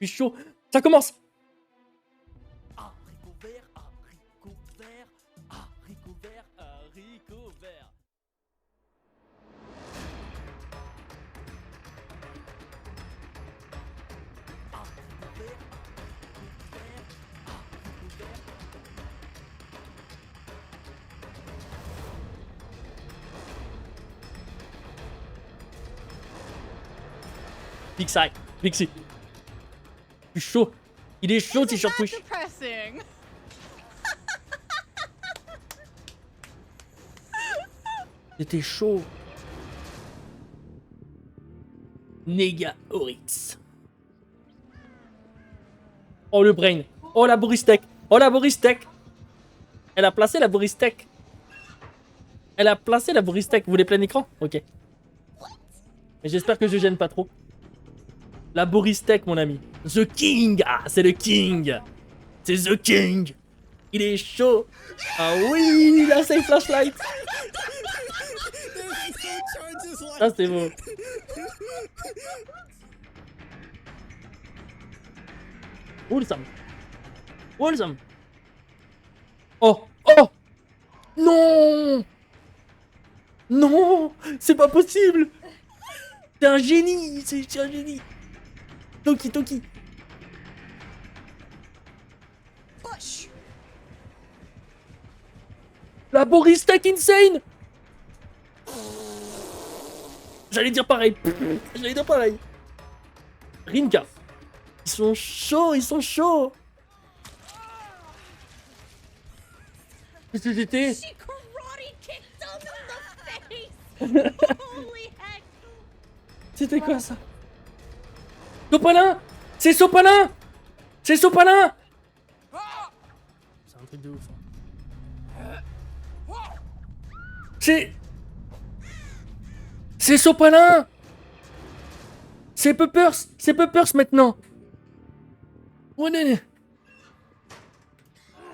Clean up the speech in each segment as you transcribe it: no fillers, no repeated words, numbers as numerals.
Je suis chaud. Ça commence. Haricot vert, haricot vert, haricot vert, haricot vert. Haricot vert, haricot vert, haricot vert. Pixie. Pixie. Je suis chaud. Il est chaud, t-shirt Twitch. Depressing. C'était chaud. Nega Oryx. Oh le brain. Oh la Boristek. Oh la Boristek. Elle a placé la Boristek. Elle a placé la Boristek. Vous voulez plein écran? Ok. Mais j'espère que je gêne pas trop. La Boristek, mon ami. The King. Ah, c'est le King. C'est The King. Il est chaud. Ah oui, il a ses flashlights. Ah, c'est beau. Wholesome. Wholesome. Oh. Oh. Non. Non. C'est pas possible. C'est un génie. C'est un génie. Toki, Toki. Push. La Boristek insane. J'allais dire pareil. J'allais dire pareil. Rinka. Ils sont chauds, ils sont chauds. C'était... She karate kicked him in the face. Holy heck. C'était quoi ça? Sopalin. C'est Sopalin. C'est Sopalin. C'est un truc de ouf. C'est Sopalin. C'est Peppers. C'est Peppers maintenant. Oh, non.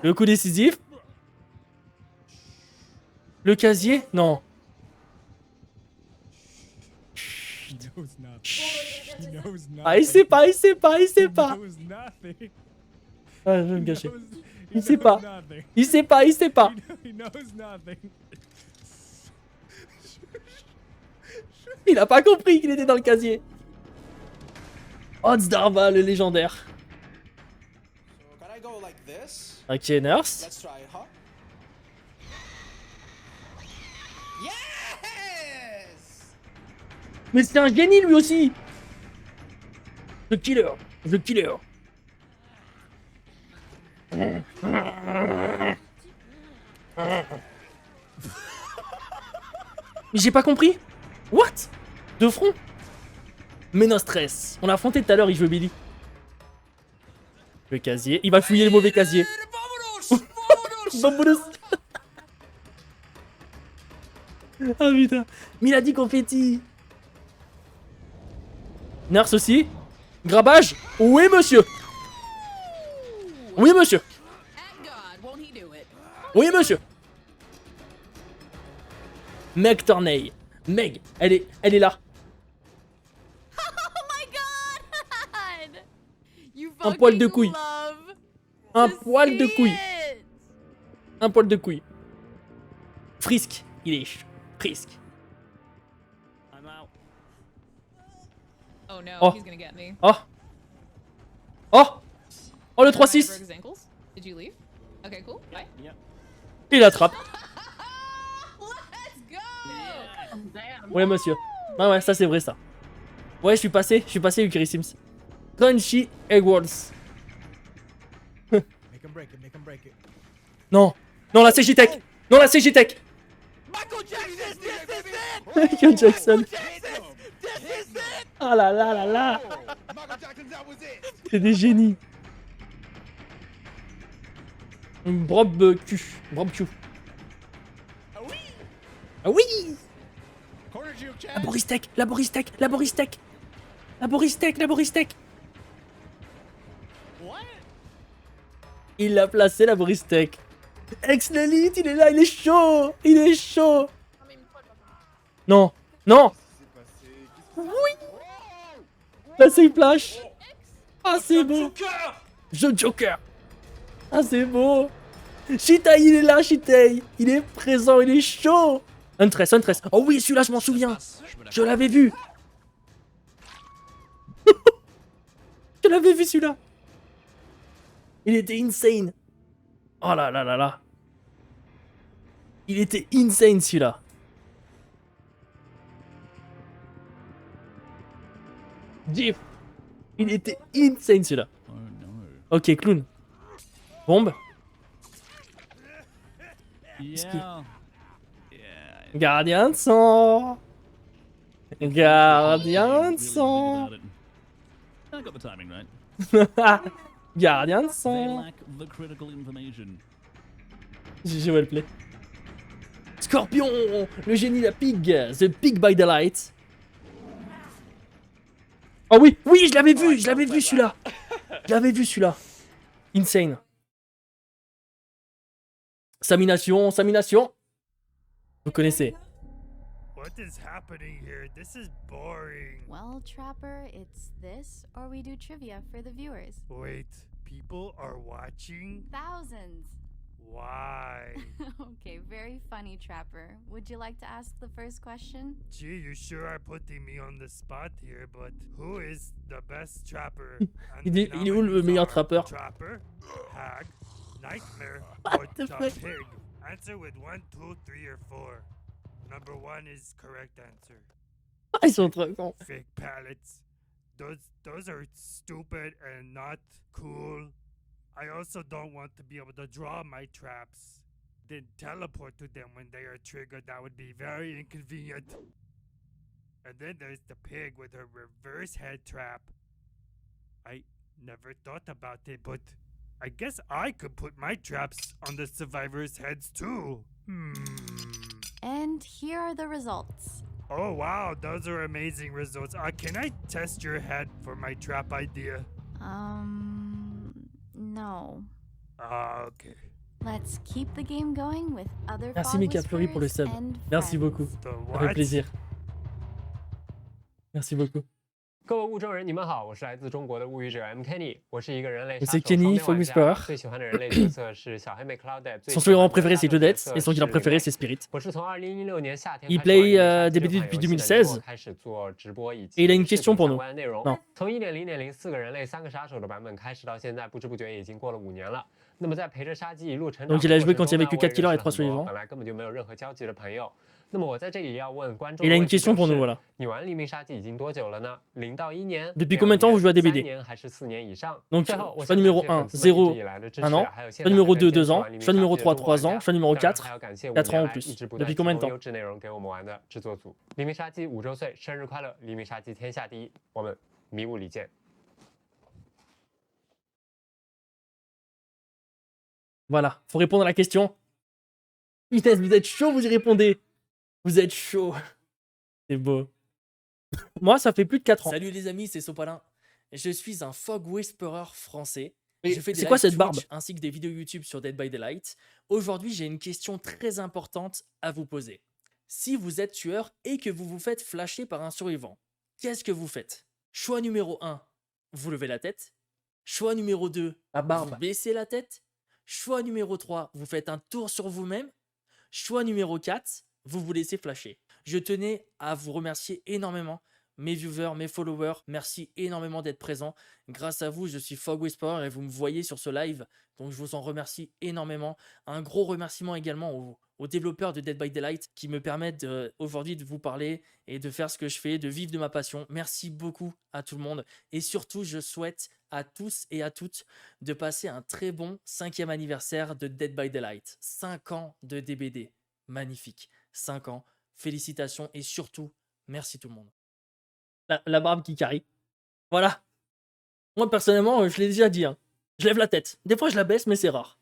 Le coup décisif. Le casier. Non. Ah, il sait pas, il sait pas, il sait pas. Ah, je vais me gâcher. Il sait pas. Il sait pas, il sait pas. Il a pas compris qu'il était dans le casier. Odds Darva, le légendaire. Ok, Nurse. Let's try it, huh? Yes! Mais c'est un génie lui aussi. The Killer. The Killer. Mais j'ai pas compris. What? De front? Mais no stress. On l'a affronté tout à l'heure, il joue Billy. Le casier. Il va fouiller le mauvais casier. Bamboulos. Ah putain. Mais il a dit confetti. Nurse aussi. Grabage. Oui monsieur. Oui monsieur. At God, won't he do it? Oui monsieur. Meg Tornay. Meg, elle est là. Oh my God! You Un poil de fucking couille. love Un to poil de see couille. it. Un poil de couille. Frisk. Il est Frisk. I'm out. Oh no, Oh. he's gonna get me. Oh. Oh. Oh le Broke 3-6. his ankles. Did you leave? Okay, cool. Bye. Yep. Il attrape. Let's go! Ouais monsieur. Ah ouais, ça c'est vrai ça. Ouais, je suis passé Yukari Sims. Crunchy Eggwalls. Make him break it, make him break it. Non. Non, la CJ Tech. Non, la CJ Tech. Michael Jackson, this is it! Michael Jackson. Jackson, this is it! Ah là là là là. Michael Jackson, that was it. C'est des génies. Brob Q. Brob Q. Ah oui! Ah oui. Corner juke, Chad. La Boristek. La Boristek. La Boristek. La Boristek. La Boristek. What? Il l'a placé, la Boristek. Ex-Lelith, il est là, il est chaud. Il est chaud. Non. Non. C'est passé. Oui. Là, c'est une flash. Ah, c'est beau. The Joker. Ah, c'est beau. Shitai, il est là, Shitai. Il est présent, il est chaud. Huntress, Huntress. Oh oui, celui-là, je m'en souviens. Je l'avais vu. Je l'avais vu, celui-là. Il était insane. Oh là là là là. Il était insane, celui-là. Diff. Il était insane, celui-là. Oh no. Ok, clown. Bombe. Yeah. Gardien de sang. Gardien de sang. I got the timing right. Gardien de They sang. lack the critical information. GG Wellplay. Scorpion. Le génie, la pig. The pig by the light. Oh oui, oui, je l'avais vu celui-là. Je l'avais vu celui-là. Insane. Samination, Samination. Vous connaissez. What is happening here? This is boring. Well, Trapper, it's this, or we do trivia for the viewers. Wait, people are watching? Thousands! Why? Okay, very funny, Trapper. Would you like to ask the first question? Gee, you sure are putting me on the spot here, but who is the best trapper? And Il the est où le nominees meilleur are trappeur? Trapper, Hag, Nightmare, What or the the fuck? Pig? Answer with 1, 2, 3, or 4. Number 1 is correct answer. Ah, ils sont trop cons. Fake pallets. Those are stupid and not cool. I also don't want to be able to draw my traps, then teleport to them when they are triggered. That would be very inconvenient. And then there's the pig with her reverse head trap. I never thought about it, but I guess I could put my traps on the survivors' heads too. And here are the results. Oh wow, those are amazing results. Can I test your head for my trap idea? No. Okay. Let's keep the game going with other Merci Fog Mika Fleury pour le Whisperers sub. and Merci friends. beaucoup. The Ça fait what? plaisir. Merci beaucoup. 各位物证人，你们好，我是来自中国的物语者 M Kenny，我是一个人类杀手 C'est Kenny, 双 Fog 面玩 Whisperer. 家，最喜欢的人类角色是小黑妹 Claudette， 最 Son 喜欢 survivant 的 préféré c'est 角 Claudette 色 et son 是 killer 李 préféré 白 c'est Spirit. 我是从2016年夏天 Il 开始玩 play 这个 depuis 游戏的， 2016. 之后开始做直播以及 Et il a une 视 question 频 pour 相 nous. 关的内容。 Non. 从 1.0.0 4个人类3个杀手的版本开始到现在，不知不觉也已经过了5年了。那么在陪着杀鸡一路成长 Donc 的 il a 过 joué 程 quand il y 中 avait 呢， que 4 我也 killers et 3认识很多 survivants. 本来根本就没有任何交集的朋友。那么我在这里要问观众 Il 的 a une 问题 question 就 pour nous, 是 voilà. 你玩黎明杀机已经多久了呢？0到1年 Depuis 6 combien de temps vous jouez à 年 DBD 3年还是4年以上？ Donc, 最后，我 choix 想 numéro 感 1, 谢粉丝们 0, 一直以来的支 1持 an. 还有现 Choix 在 numéro 2, 还在坚 2 持 ans. 玩黎明 Choix numéro 杀机的 3, 中国 3 ans. 玩家 Choix numéro 当然 4, 还要感谢5 4 ans 年 en 来 plus. 一直不断 Depuis 提 combien de 供 temps 优质内容给我们玩的制作组。黎明杀机5周岁，生日快乐！黎明杀机天下第一，我们迷雾里见。 Voilà, faut répondre à la question. Putain, vous êtes chaud, vous y répondez. Vous êtes chaud. C'est beau. Moi, ça fait plus de 4 ans. Salut les amis, c'est Sopalin. Je suis un Fog Whisperer français. Et Je fais des c'est quoi lives cette Twitch barbe ainsi que des vidéos YouTube sur Dead by Daylight. Aujourd'hui, j'ai une question très importante à vous poser. Si vous êtes tueur et que vous vous faites flasher par un survivant, qu'est-ce que vous faites? Choix numéro 1, vous levez la tête. Choix numéro 2, La barbe. vous baissez la tête. Choix numéro 3, vous faites un tour sur vous-même. Choix numéro 4, vous vous laissez flasher. Je tenais à vous remercier énormément, mes viewers, mes followers. Merci énormément d'être présents. Grâce à vous, je suis Fog Whisperer et vous me voyez sur ce live. Donc je vous en remercie énormément. Un gros remerciement également aux développeurs de Dead by Daylight qui me permettent aujourd'hui de vous parler et de faire ce que je fais, de vivre de ma passion. Merci beaucoup à tout le monde. Et surtout, je souhaite à tous et à toutes de passer un très bon 5e anniversaire de Dead by Daylight. 5 ans de DBD. Magnifique. 5 ans. Félicitations et surtout, merci tout le monde. La barbe qui carie. Voilà. Moi, personnellement, je l'ai déjà dit. Hein. Je lève la tête. Des fois, je la baisse, mais c'est rare.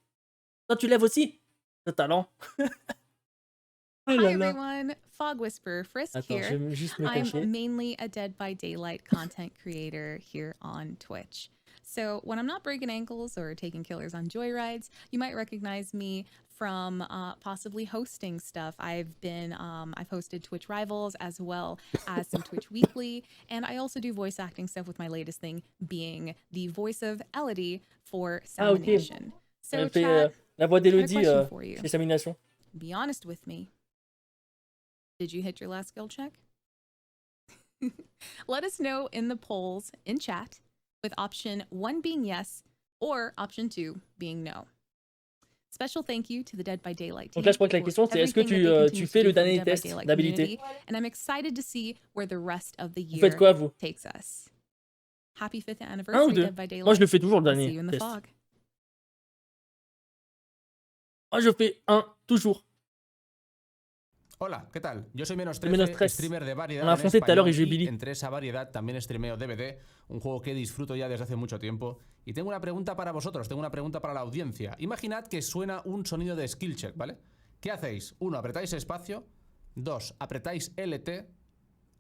Toi, tu lèves aussi? Ce talent. Oh Hi là là. everyone, Fog Whisperer Frisk Attends, je here. vais juste me I'm cacher. mainly a Dead by Daylight content creator here on Twitch. So when I'm not breaking ankles or taking killers on joyrides, you might recognize me from possibly hosting stuff. I've hosted Twitch Rivals as well as some Twitch Weekly, and I also do voice acting stuff with my latest thing being the voice of Elodie for Ah, ok. Samination. So Elle fait chat, la voix d'Elodie question for you. chez Samination. be honest with me. Did you hit your last skill check? Let us know in the polls in chat, with option 1 being yes or option 2 being no. Special thank you to the Dead by Daylight team. Donc là, je crois que la for question, c'est est-ce que everything that they tu continue fais to le do for the dernier Dead by test Daylight d'habilité? community, and I'm excited to see where the rest of the Vous year faites quoi, vous? takes us. Happy 5th Un ou anniversary, deux? Dead by Daylight. Moi, je le fais toujours le I'll see dernier you in the test. fog. Moi, je fais un, toujours. Hola, ¿qué tal? Yo soy Menos Menos 13, tres. streamer de variedad On l'a en foncé tout à l'heure et español, j'ai Billy. entre esa variedad también streameo DBD, un juego que disfruto ya desde hace mucho tiempo. Y tengo una pregunta para vosotros, tengo una pregunta para la audiencia. Imaginad que suena un sonido de skill check, ¿vale? ¿Qué hacéis? 1, apretáis espacio. 2, apretáis LT.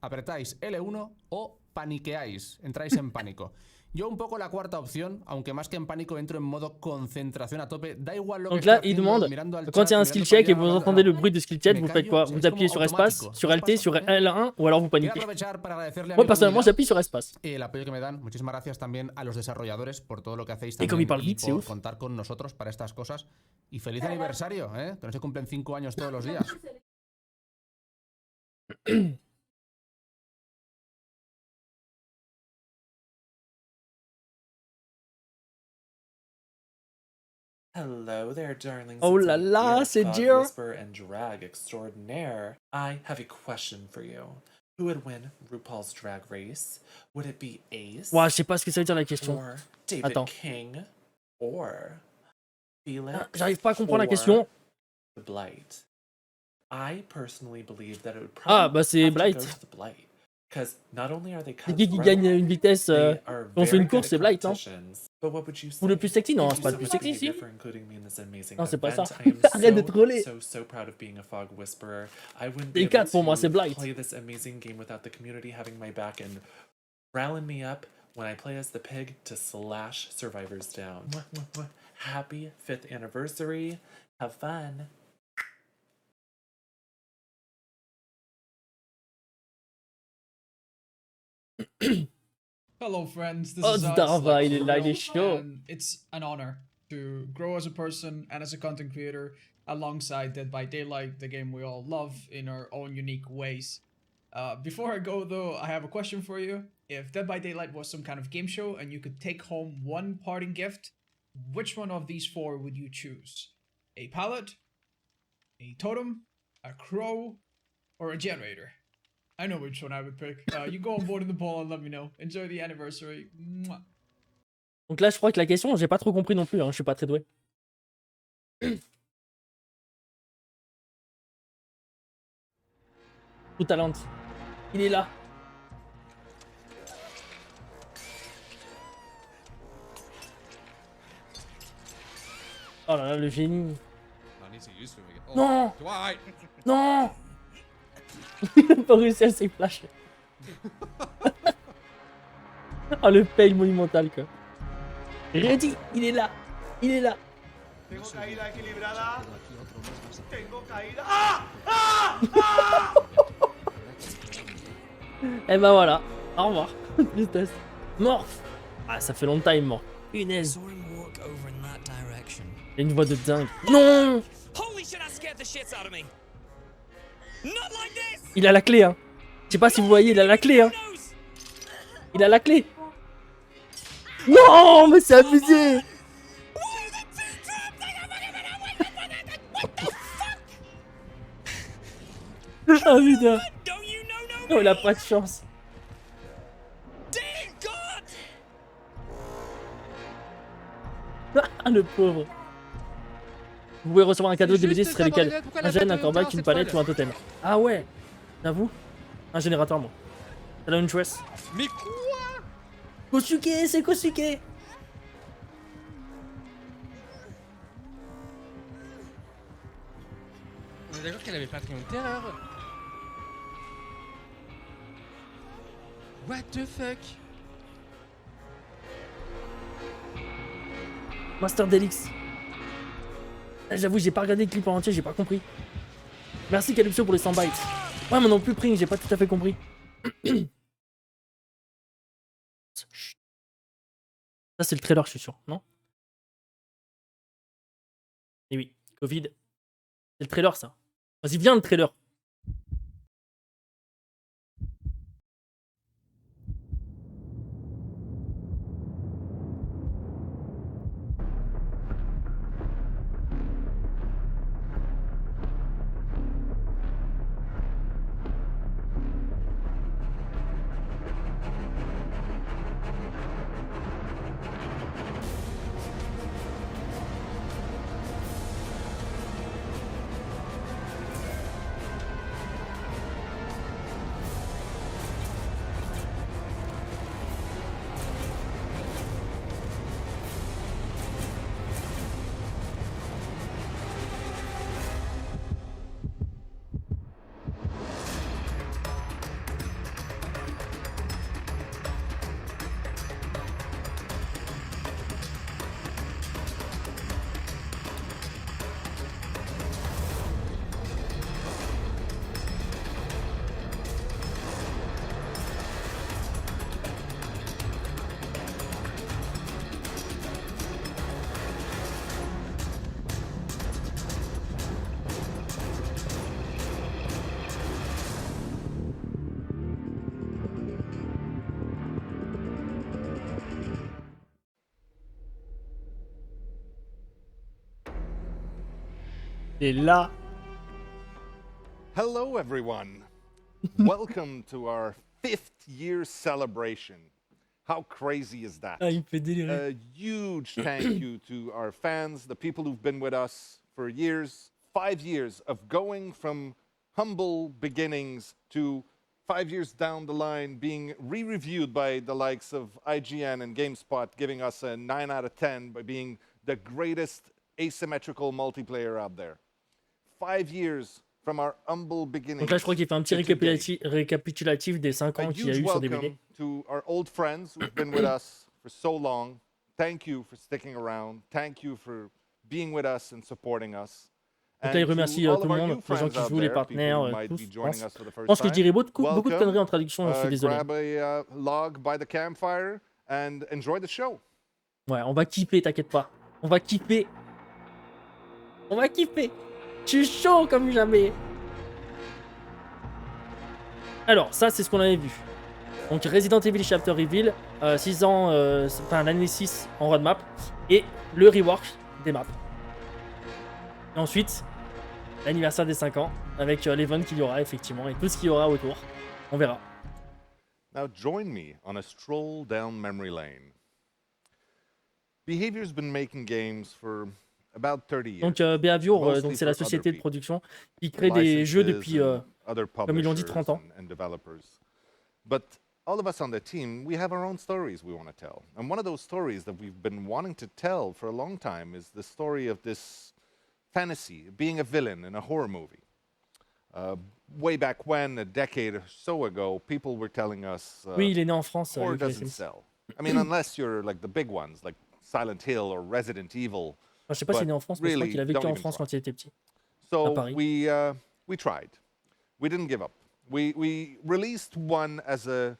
Apretáis L1 o paniqueáis, entráis en pánico. Yo un poco la cuarta opción, aunque más que en pánico entro en modo concentración a tope. Da igual lo que Donc esté là, il haciendo, demande, mirando al quand il y a un chat, skill mirando para check et allá, vous mirando- entendez le bruit de skill check, Me vous faites callo, quoi? c'est Vous comme appuyez sur espace, automático. sur ¿Os LT, pasa sur también? L1 ou alors vous Quiero paniquez. aprovechar para agradecerle a Moi, mi personnellement, comunidad j'appuie sur espace. el apoyo que me dan. Muchísimas gracias también a los desarrolladores por todo lo que hacéis Y como también il parle y vite, c'est por ouf. contar con nosotros para estas cosas. Y feliz aniversario, ¿eh? Que no se cumplen 5 años todos los días. Hello there, darlings. Oh It's la me la, here, c'est Fog dur. Whisperer and Drag Extraordinaire. I have a question for you. Who would win RuPaul's Drag Race? Would it be Ace? Ouah, je sais pas ce que ça veut dire la question. Or David Attends. King? Or Felix? J'arrive pas à comprendre la or question. The Blight. I personally believe that it would Ah, probably bah c'est have to Blight. go to the Blight. Because not only are they C'est qui cutthroat, gagne une vitesse they are on fait very une good course, at c'est Blight, non? competitions. But what would you Ou le say? plus sexy? Non, Thank c'est you pas so le plus much, sexy, Xavier, si. for including me in this amazing Non, c'est pas ça. event. I am Arrête de troller. so proud of being a Fog Whisperer. I wouldn't C'est be quatre able pour moi, to c'est Blight. play this amazing game without the community having my back and rallying me up when I play as the pig to slash survivors down. Mwah, mwah, mwah. Happy 5th anniversary. Have fun. Hello, friends. This Oh, is us, Zdava, il est là, Real, il est chaud. and it's an honor to grow as a person and as a content creator alongside Dead by Daylight, the game we all love in our own unique ways. Before I go, though, I have a question for you. If Dead by Daylight was some kind of game show and you could take home one parting gift, which one of these 4 would you choose? A pallet, a totem, a crow, or a generator? I know which one I would pick. You go on board in the poll and let me know. Enjoy the anniversary. Mwah. Donc là, je crois que la question, j'ai pas trop compris non plus. Hein. Je suis pas très doué. Tout talent. Il est là. Oh là là, le génie. Non. Non. Il a pas réussi à se flash. Oh, le fail monumental, quoi. Ready, il est là. Il est là. Tengo caída equilibrada. Tengo caída. Et ben voilà. Au revoir. Tristesse. Morph. Ah, ça fait longtemps, il est mort. Punaise. Saw him walk over in that direction. Il a une voix de dingue. Non. Holy shit, that scared the shit out of me. Not like this. Il a la clé, hein. Je sais pas si vous voyez, il a la clé, hein. Il a la clé. Non, mais c'est abusé. Ah putain. Oh, il a pas de chance. Ah, le pauvre. Vous pouvez recevoir un cadeau de DVD, ce serait lequel? Un gène, un comeback, une palette ou un totem? Ah ouais. J'avoue. Un générateur, moi. Elle a une dress. Mais quoi? Kosuke, c'est Kosuke. On est d'accord qu'elle avait pas de terreur. What the fuck? Master Delix. Ah, j'avoue, j'ai pas regardé le clip en entier, j'ai pas compris. Merci Calypso pour les 100 bytes. Ouais, moi non plus, Pring, j'ai pas tout à fait compris. Ça, c'est le trailer, je suis sûr, non? Eh oui, Covid. C'est le trailer, ça. Vas-y, viens le trailer. Et là. Hello, everyone. Welcome to our 5th year celebration. How crazy is that? Ah, il me fait délirer. A huge thank you to our fans, the people who've been with us for years. 5 years of going from humble beginnings to 5 years down the line being re-reviewed by the likes of IGN and GameSpot, giving us a 9 out of 10 by being the greatest asymmetrical multiplayer out there. 5 years from our humble beginnings. Donc là, je crois qu'il fait un petit récapitulatif des 5 ans qu'il y a eu sur DVD. To our old friends who've been with us for so long. Thank you for sticking around. Thank you for being with us and supporting us. Donc là, il remercie tout le monde, les gens qui jouent, les partenaires, tous. Je pense que je dirais beaucoup de conneries en traduction, je suis désolé. Grab a log by the campfire and enjoy the show. Ouais, on va kiffer, t'inquiète pas. On va kiffer. On va kiffer. Je suis chaud comme jamais. Alors, ça, c'est ce qu'on avait vu. Donc, Resident Evil Chapter Reveal, 6 ans, enfin l'année 6 en roadmap, et le rework des maps. Et ensuite, l'anniversaire des 5 ans, avec l'event qu'il y aura, effectivement, et tout ce qu'il y aura autour. On verra. Now, join me on a stroll down memory lane. Behavior's been making games for about 30 years. Donc, Behavior, donc c'est la société de production qui crée des jeux depuis, comme ils l'ont dit, 30 ans. But all of us on the team, we have our own stories we want to tell. And one of those stories that we've been wanting to tell for a long time is the story of this fantasy, being a villain in a horror movie. Way back when, a decade or so ago, people were telling us oui, il est né en France, horror doesn't sell. I mean, unless you're like the big ones, like Silent Hill or Resident Evil. Enfin, je sais pas s'il est né en France, mais je crois qu'il a vécu en France quand il était petit. So we tried. We didn't give up. We released one as a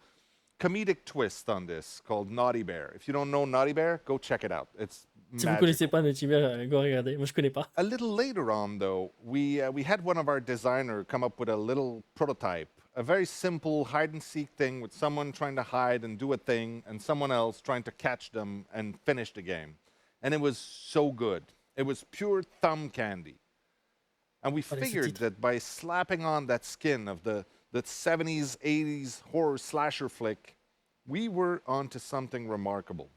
comedic twist on this called Naughty Bear. If you don't know Naughty Bear, go check it out. It's Si vous connaissez pas Naughty Bear, go regarder. Moi, je connais pas. A little later on, though, we had one of our designers come up with a little prototype, a very simple hide-and-seek thing with someone trying to hide and do a thing, and someone else trying to catch them and finish the game. And it was so good. It was pure thumb candy. And we figured that by slapping on that skin of the 70s, 80s horror slasher flick, we were onto something remarkable.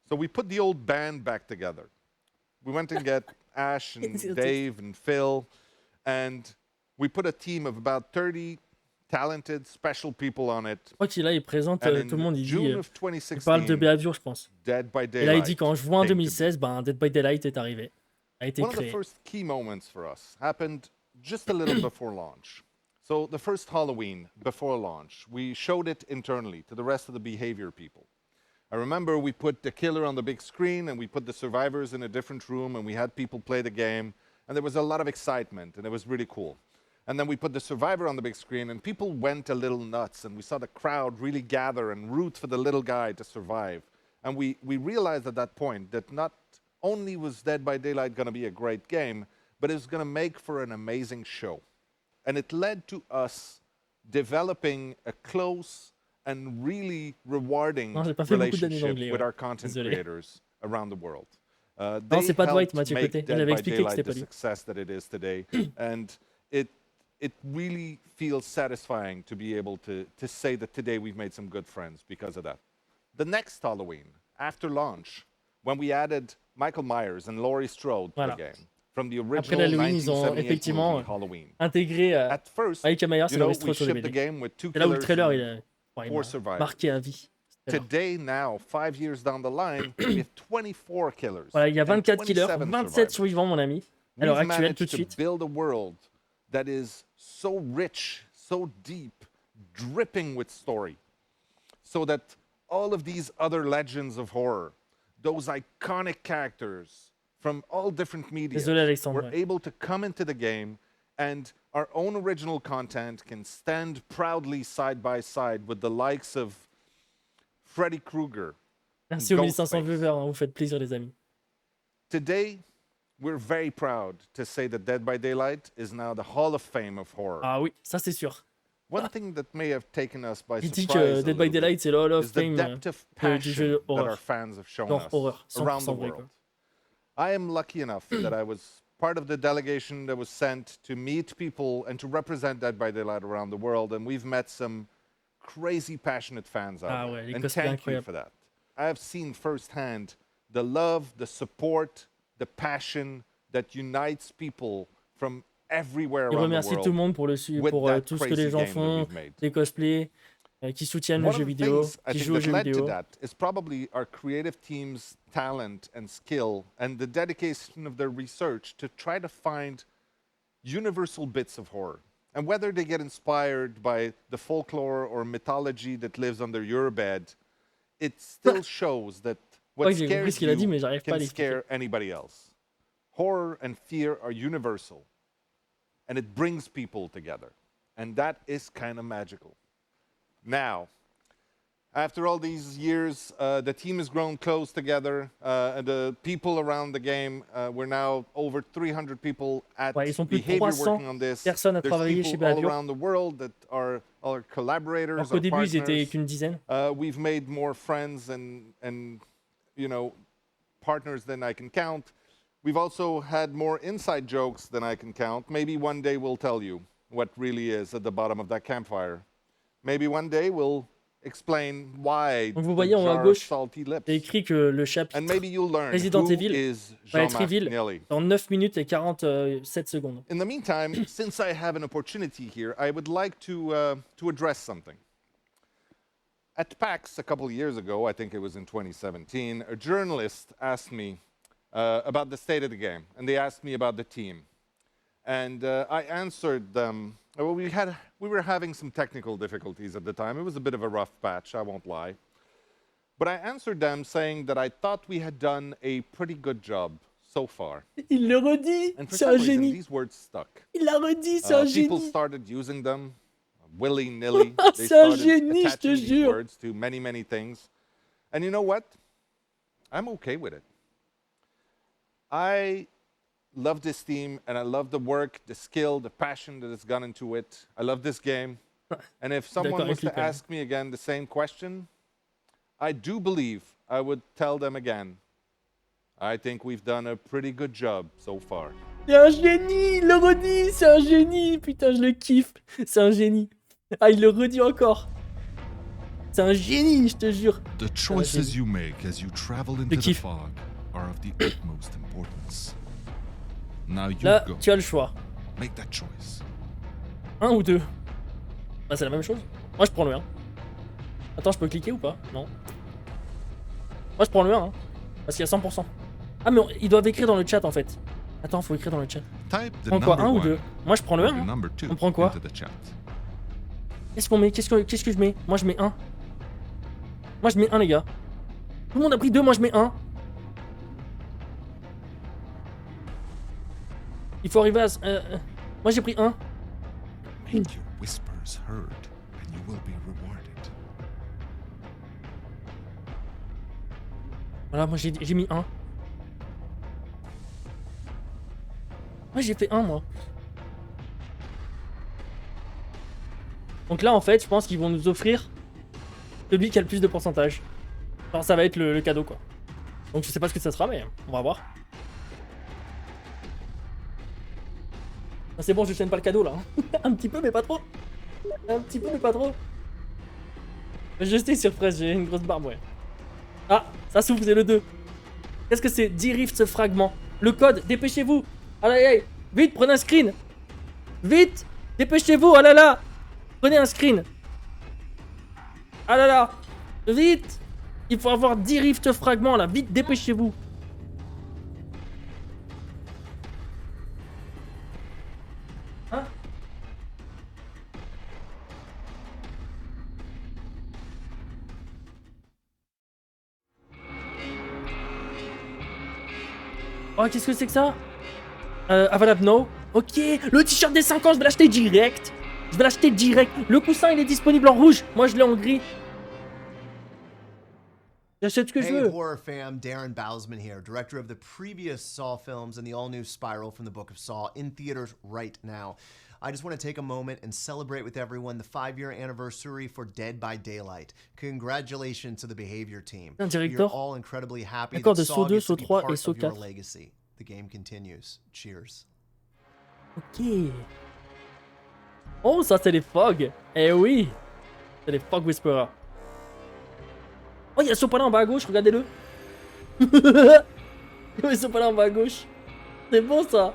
So we put the old band back together. We went and get Ash and Dave and Phil, and we put a team of about 30 talented, special people on it. Je crois qu'il là, il présente tout le monde, il dit, il parle de 2016, Behavior, je pense. Dead by Et là, il Daylight dit qu'en juin 2016, ben, Dead by Daylight est arrivé, a été One of the créé. first key moments for us happened just a little before launch. So the first Halloween before launch, we showed it internally to the rest of the Behavior people. I remember we put the killer on the big screen and we put the survivors in a different room and we had people play the game and there was a lot of excitement and it was really cool. And then we put the survivor on the big screen and people went a little nuts and we saw the crowd really gather and root for the little guy to survive. And we realized at that point that not only was Dead by Daylight going to be a great game, but it was going to make for an amazing show. And it led to us developing a close and really rewarding relationship with our content creators around the world. They helped make Dead by Daylight the success that it is today. And it really feels satisfying to be able to say that today we've made some good friends because of that. The next Halloween, after launch, when we added Michael Myers and Laurie Strode to the game, from the original 1978 movie Halloween. Intégré At first, Michael Myers et Laurie we Strode sur le shipped the DVD. game with 2 C'est là où le killers trailer and il 4 m'a survivors. marqué à vie. Today, now, 5 years down the line, we have 24 killers. Voilà, il y a and 24 killers, 27 27 survivants, mon ami. À l'heure We've actuelle, tout managed de to suite. build a world that is so rich, so deep, dripping with story, so that all of these other legends of horror, those iconic characters from all different media, Désolé, Alexandre. were able to come into the game, and our own original content can stand proudly side by side with the likes of Freddy Krueger. Merci aux 1500 viewers, hein, vous faites plaisir, les amis. Today, we're very proud to say that Dead by Daylight is now the Hall of Fame of horror. Ah oui, ça c'est sûr. One thing that may have taken us by Il dit surprise que a Dead by little Daylight, c'est le Hall bit of is the Fame depth of du passion jeu that our horreur. fans have shown Genre us horreur, around the 100% vrai, quoi. world. I am lucky enough that I was part of the delegation that was sent to meet people and to represent Dead by Daylight around the world, and we've met some crazy passionate fans out Ah there. ouais, les And cosplays thank you incroyables. for that. I have seen firsthand the love, the support, the passion that unites people from everywhere Il around the remercie world tout le monde pour, with pour that tout ce que crazy les gens game that font, we've made. des cosplays, qui soutiennent le One jeu of the vidéo, things I qui think jouent au that jeu led to vidéo. that is probably our creative team's talent and skill and the dedication of their research to try to find universal bits of horror. And whether they get inspired by the folklore or mythology that lives under your bed, it still shows that what Ouais, j'ai compris ce scares qu'il a dit, mais you j'arrive pas à can l'expliquer. scare anybody else. Horror and fear are universal, and it brings people together. And that is kind of magical. Now, after all these years, the team has grown close together. And the people around the game, we're now over 300 people at Ouais, ils sont plus de Behavior 300 working on this. personnes à There's travailler chez people all Behavior. around the world that are our collaborators, Alors qu'au our début, ils étaient partners. qu'une dizaine. We've made more friends and you know, partners than I can count. We've also had more inside jokes than I can count. Maybe one day we'll tell you what really is at the bottom of that campfire. Maybe one day we'll explain why Donc vous the voyez en haut à jar of gauche, salty lips. c'est écrit que le chapitre And maybe you'll learn Resident who Evil is va être Jean-Marc reveal Nielly. dans 9 minutes et 47 secondes. In the meantime, since I have an opportunity here, I would like to address something. At PAX a couple of years ago, I think it was in 2017, a journalist asked me about the state of the game, and they asked me about the team. And I answered them. Well, we were having some technical difficulties at the time. It was a bit of a rough patch, I won't lie. But I answered them saying that I thought we had done a pretty good job so far. Il le redit, And for c'est some un reason, génie. these words stuck. Il l'a redit, c'est un People génie. started using them willy-nilly. They C'est un started génie, je te attaching these jure. words to many, many things. And you know what? I'm okay with it. I love this team, and I love the work, the skill, the passion that has gone into it. I love this game. And if someone D'accord was avec lui, to quand même. ask me again the same question, I do believe I would tell them again, I think we've done a pretty good job so far. C'est un génie, il le redit, c'est un génie. Putain, je le kiffe. C'est un génie. Ah, il le redit encore. C'est un génie, je te jure. The choices you make as you travel into the kiffe. fog are of the utmost importance. Now you Là, go. tu as le choix. Make that choice. Un ou deux. Bah, c'est la même chose. Moi, je prends le 1. Attends, je peux cliquer ou pas? Non. Moi, je prends le 1. Hein, parce qu'il y a 100%. Ah, mais ils doivent écrire dans le chat en fait. Attends, faut écrire dans le chat. Type the On prend quoi, number un ou one deux? Moi, je prends le or 1. the Hein. number two On prend quoi? into the chat. Qu'est-ce qu'on met? Qu'est-ce que je mets? Moi, je mets 1. Moi, je mets 1, les gars. Tout le monde a pris 2, moi je mets 1. Il faut arriver à... moi j'ai pris 1. Make your whispers heard, and you will be rewarded. Voilà, moi j'ai mis 1. Moi j'ai fait 1, moi. Donc là, en fait, je pense qu'ils vont nous offrir celui qui a le plus de pourcentage. Enfin, ça va être le cadeau, quoi. Donc je sais pas ce que ça sera, mais on va voir. Ah, c'est bon, je chaîne pas le cadeau, là. Un petit peu, mais pas trop. Un petit peu, mais pas trop. Je sais, surprise, j'ai une grosse barbe, ouais. Ah, ça s'ouvre, c'est le 2. Qu'est-ce que c'est? 10 rifts fragments. Le code, dépêchez-vous. Allez, allez, vite, prenez un screen. Vite, dépêchez-vous, ah là là. Prenez un screen. Ah là là. Vite. Il faut avoir 10 rifts fragments, là. Vite, dépêchez-vous. Hein? Oh, qu'est-ce que c'est que ça? Avalab no. Ok, le t-shirt des 5 ans, je vais l'acheter direct. Je vais l'acheter direct. Le coussin, il est disponible en rouge. Moi, je l'ai en gris. J'achète ce que je veux. Hey, horror fam, Darren Bousman here, director of the previous Saw films and the all-new Spiral from the Book of Saw, in theaters right now. I just want to take a moment and celebrate with everyone the 5-year anniversary for Dead by Daylight. Congratulations to the Behavior team. You're all incredibly happy that Saw gets to be part of your legacy. The game continues. Cheers. Ok. Oh, ça c'est les Fog. Eh oui. C'est les Fog Whisperer. Oh, il y a Sopalin en bas à gauche, regardez-le. Il y a Sopalin en bas à gauche. C'est bon ça.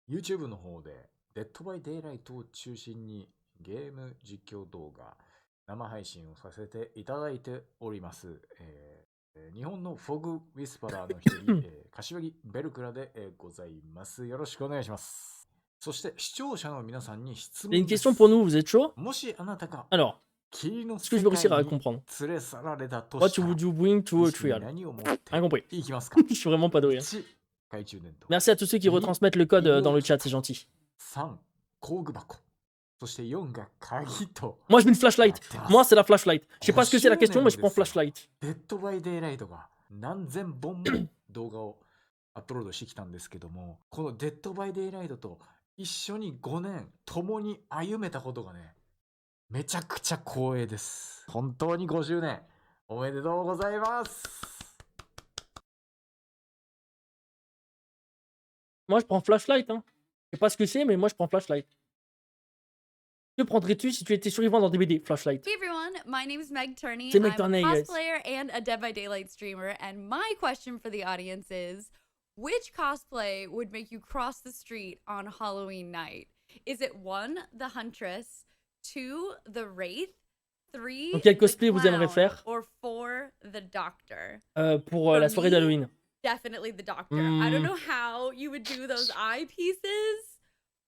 YouTube の方でデッドバイデイライトを中心にゲーム実況動画生配信をさせていただいております。日本のフォグウィスパラーの一人、柏木ベルクラでございます。よろしくお願いします。そして視聴者の皆さんに質問です。Une question pour nous, vous êtes chaud? もしあなたが Alors, est-ce que je vais réussir à comprendre? What would you bring to a trial? Incompris. Je suis vraiment pas doué. Merci à tous ceux qui retransmettent le code dans le chat, c'est gentil. Moi je mets une flashlight. Moi c'est la flashlight. Je sais pas ce que c'est la question, mais je prends flashlight. デッドバイデイライトが何千本も動画をアップロードしてきたんですけども、このデッドバイデイライトと一緒に5年共に歩めたことがね、めちゃくちゃ光栄です。本当に5周年おめでとうございます。Moi je prends flashlight. Hein. Je sais pas ce que c'est, mais moi je prends flashlight. Que prendrais-tu si tu étais survivant dans DBD? Flashlight. Hey everyone, my name is Meg Turney. C'est Meg I'm Turney, a yes. cosplayer and a Dead by Daylight streamer, and my question for the audience is, which cosplay would make you cross the street on Halloween night? Is it 1, the Huntress, 2, the Wraith, 3, Donc quel cosplay the vous aimeriez Clown, faire? or 4, the Doctor? Pour la soirée d'Halloween. Definitely the Doctor. I don't know how you would do those eyepieces.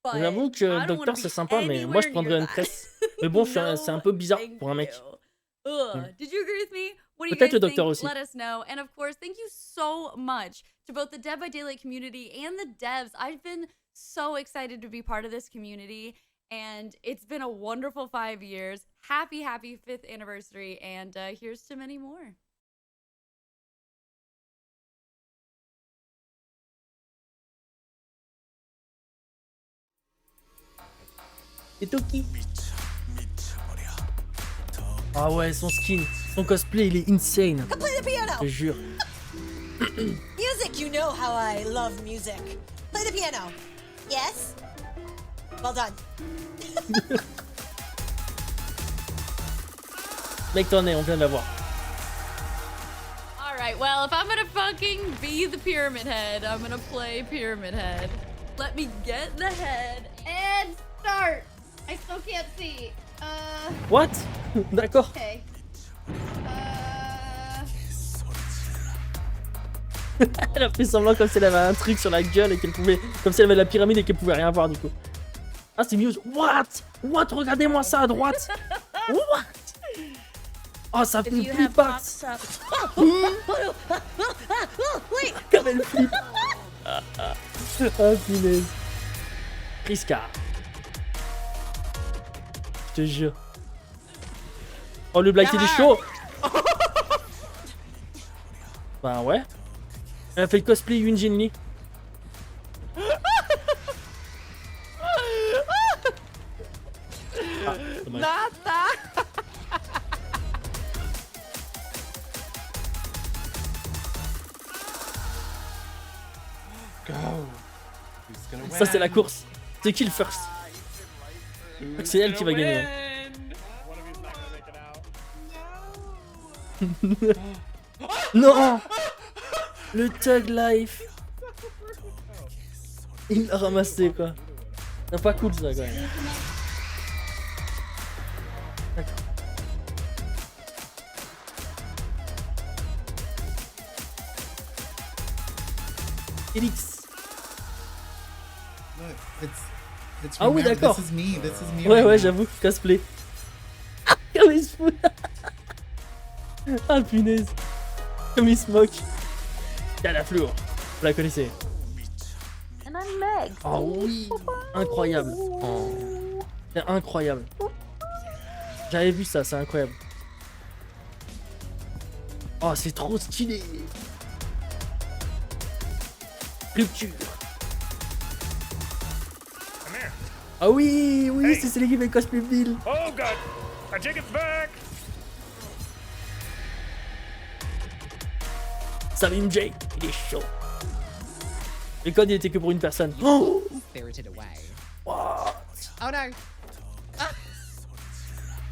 J'avoue que le docteur c'est sympa, mais moi je prendrais une tresse. Mais bon, c'est un peu bizarre pour un mec. Did you agree with me? What do you Peut-être guys le docteur think? aussi. Let us know. And of course, thank you so much to both the Dead by Daylight community and the devs. I've been so excited to be part of this community, and it's been a wonderful 5 years. Happy 5th anniversary, and here's to many more. Et Toki. Ah ouais, son skin, son cosplay, il est insane. Come play the piano. Je te jure. Music, you know how I love music. Play the piano. Yes? Well done. Mec, t'en es, on vient de la voir. Alright, well, if I'm gonna fucking be the Pyramid Head, I'm gonna play Pyramid Head. Let me get the head and start. I still can't see. What? D'accord. Okay. Elle a fait semblant comme si elle avait un truc sur la gueule et qu'elle pouvait... Comme si elle avait la pyramide et qu'elle pouvait rien voir du coup. Ah c'est Muse. What? Regardez-moi ça à droite. What? Oh ça fait flipper. Comme elle flippe. Oh punaise. Prisca. Je te jure. Oh le black il est chaud. Bah ouais. Elle a fait le cosplay Yun Jinli. Ah, dommage. Ça c'est la course. C'est qui le first? C'est elle qui va gagner. Non. Le Tug Life. Il l'a ramassé quoi. C'est pas cool ça quand même. D'accord. Elix. Ah oui d'accord. Ouais j'avoue, cosplay. Comme il se fout. Ah punaise. Comme il se moque. T'as la fluo. Vous la connaissez. Oh oui. Incroyable. Oh. C'est incroyable. J'avais vu ça, c'est incroyable. Oh c'est trop stylé. Rupture. Ah oui, oui, c'est celui qui fait cosplay Bill. Oh god, I take it back. Salim J, il est chaud. Le code il était que pour une personne. Oh, what? Oh no.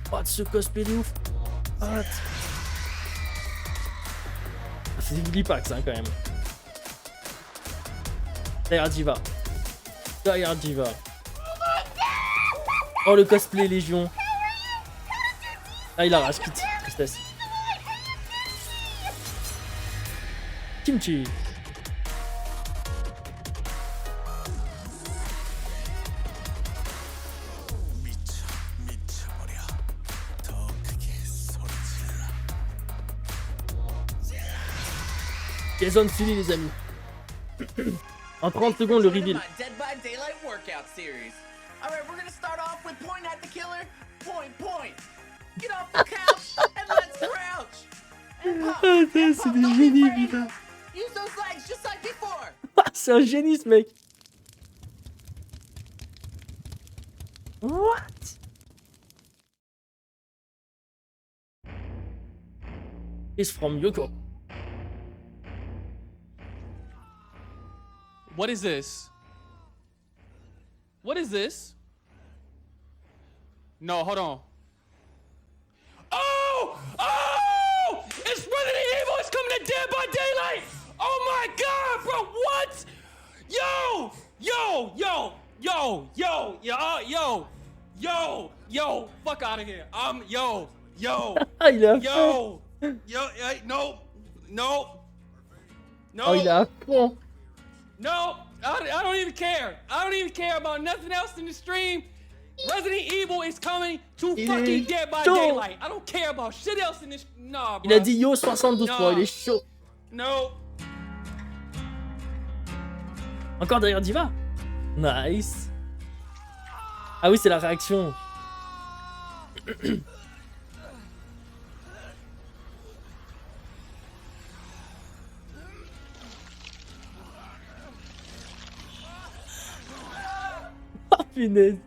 What ce cosplay de ouf. What? C'est des Glipax hein quand même. Derrière Diva. Derrière Diva. Oh le cosplay Légion. Ah il arrache quitte. Tristesse. Kimchi. Jason Sully les amis. En 30 secondes le reveal. Dead by Daylight workout series. All right, we're gonna start off with point at the killer. Point. Get off the couch and let's crouch. And pop. C'est des génies putain. Use those legs just like before. C'est un génie ce mec. What? He's from Yoko. What is this? What is this? No, hold on. Oh! Oh! It's Resident Evil! It's coming to Dead by Daylight! Oh my god, bro! What? Yo! Yo! Fuck out of here! Yo! Il a Yo! No! Oh il est à fond. No, I don't even care. I don't even care about nothing else in the stream. Resident Evil is coming to fucking Dead by Daylight. I don't care about shit else in this. Nah, bro. Il a dit yo 72 fois, il est chaud. No. Encore derrière Diva. Nice. Ah oui, c'est la réaction. Oh punaise.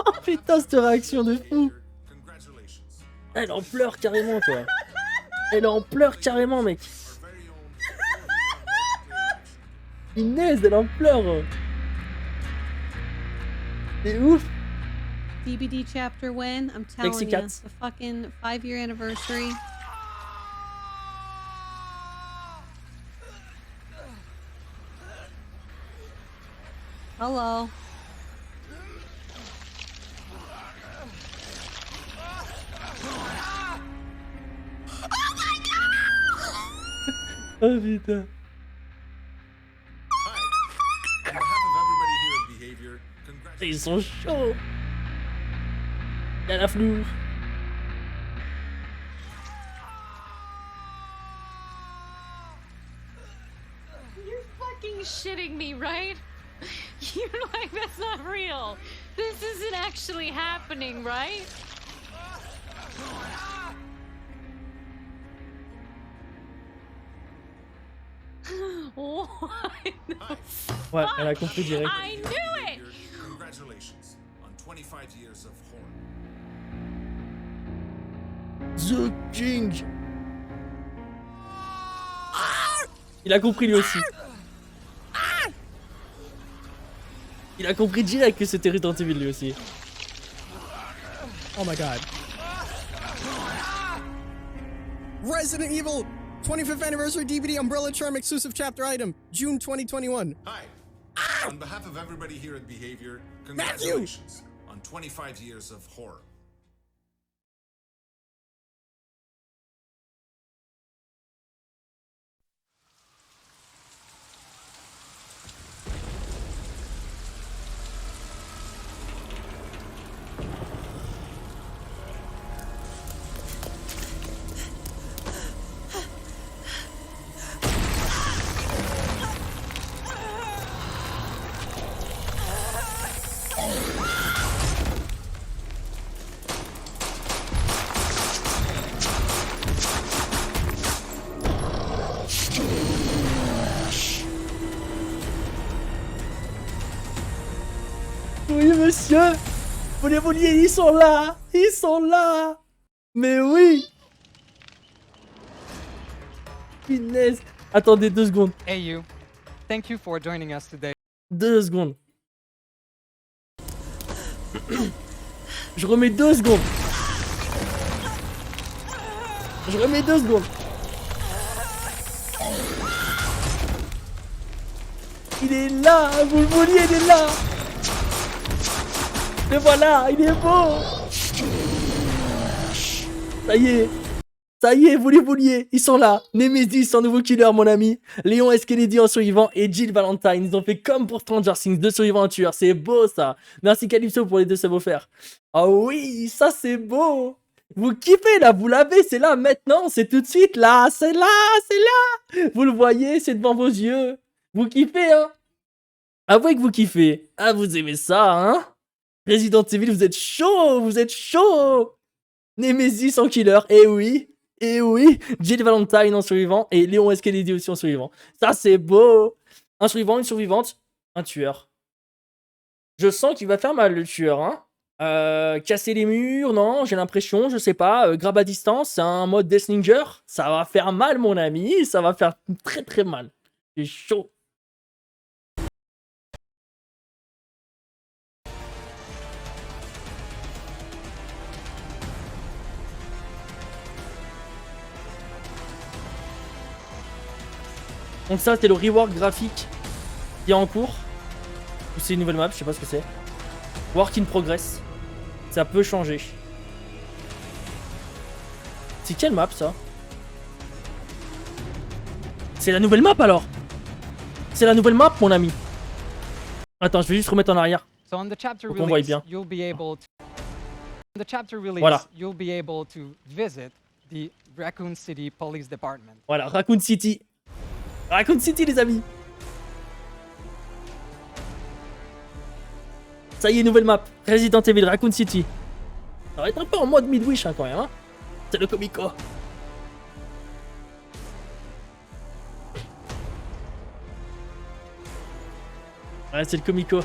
Oh putain, cette réaction de fou. Elle en pleure carrément quoi. Elle en pleure carrément mec. Punaise, elle en pleure. C'est ouf. DBD chapter win, I'm telling you, Cats. the fucking 5-year anniversary. Hello. Oh putain. Ils sont chauds. Il y a la floue. You're fucking shitting me, right? You're like, that's not real. This isn't actually happening, right? Why the Ouais, elle a compris direct. I knew it! Congratulations on 25 years of horror. The King. Il a compris lui aussi. Il a compris direct que c'était Resident Evil lui aussi. Oh my god. Resident Evil 25th Anniversary DVD Umbrella Charm exclusive chapter item, June 2021. Hi. On behalf of everybody here at Behavior, congratulations on 25 years of horror. Oui, monsieur. Vous les vouliez, ils sont là. Ils sont là. Mais oui. Punaise. Attendez 2 secondes. Hey you. Thank you for joining us today. 2 secondes. Je remets 2 secondes. Je remets 2 secondes. Il est là, vous le vouliez, il est là. Le voilà, il est beau. Ça y est, vous les vouliez, ils sont là. Nemesis en nouveau killer, mon ami. Léon S. Kennedy en survivant et Jill Valentine. Ils ont fait comme pour Stranger Things, 2 survivants en tueur. C'est beau ça. Merci Calypso pour les 2 savoir-faire. Ah oui, ça c'est beau. Vous kiffez là, vous l'avez, c'est là maintenant, c'est tout de suite là, c'est là, c'est là. Vous le voyez, c'est devant vos yeux. Vous kiffez, hein? Avouez que vous kiffez. Ah, vous aimez ça, hein? Resident Evil, vous êtes chaud, vous êtes chaud. Nemesis en killer, eh oui, Jill Valentine en survivant et Léon S. Kennedy aussi en survivant. Ça, c'est beau. Un survivant, une survivante, un tueur. Je sens qu'il va faire mal, le tueur, hein. Casser les murs, non, j'ai l'impression, je sais pas. Grab à distance, c'est un mode Death Ninja. Ça va faire mal, mon ami, ça va faire très très mal. C'est chaud. Donc ça, c'était le rework graphique qui est en cours. Ou c'est une nouvelle map, je sais pas ce que c'est. Work in progress. Ça peut changer. C'est quelle map, ça? C'est la nouvelle map, alors? C'est la nouvelle map, mon ami. Attends, je vais juste remettre en arrière. So on the chapter Pour qu'on voie release, bien. you'll be able to on the chapter release, Voilà. you'll be able to visit the Raccoon City Police Department. Voilà, Raccoon City. Raccoon City, les amis. Ça y est, nouvelle map. Resident Evil, Raccoon City. Ça va être un peu en mode Midwish, hein, quand même. Hein. C'est le comico. Ouais, c'est le comico.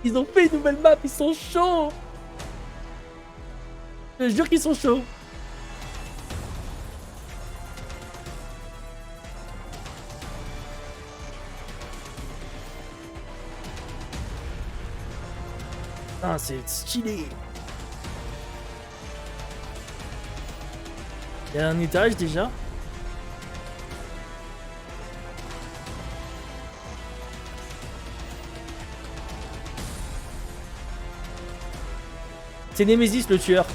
Ils ont fait une nouvelle map, ils sont chauds. Je jure qu'ils sont chauds. Ah, c'est stylé. Il y a un étage déjà. C'est Nemesis le tueur.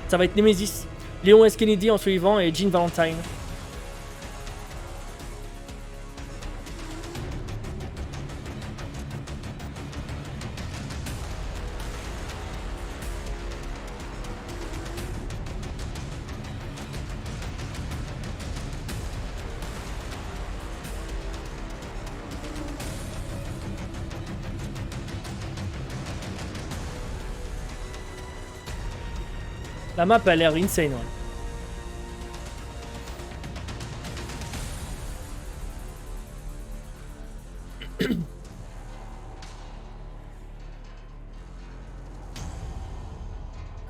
Ça va être Nemesis, Léon S. Kennedy en suivant et Jean Valentine. La map a l'air insane, ouais.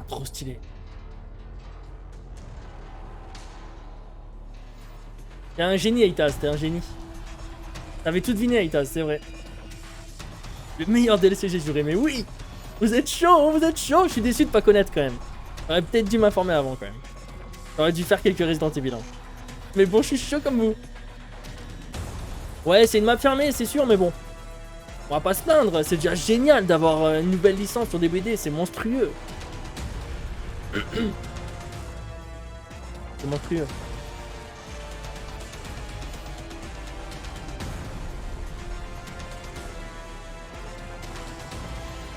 Trop stylé. T'es un génie, Aitaz, t'es un génie. T'avais tout deviné, Aitaz, c'est vrai. Le meilleur DLC, j'ai juré, mais oui! Vous êtes chaud, je suis déçu de pas connaître quand même. J'aurais peut-être dû m'informer avant quand même. J'aurais dû faire quelques Resident Evil. Hein. Mais bon, je suis chaud comme vous. Ouais, c'est une map fermée, c'est sûr, mais bon. On va pas se plaindre, c'est déjà génial d'avoir une nouvelle licence sur DBD, c'est monstrueux. C'est monstrueux.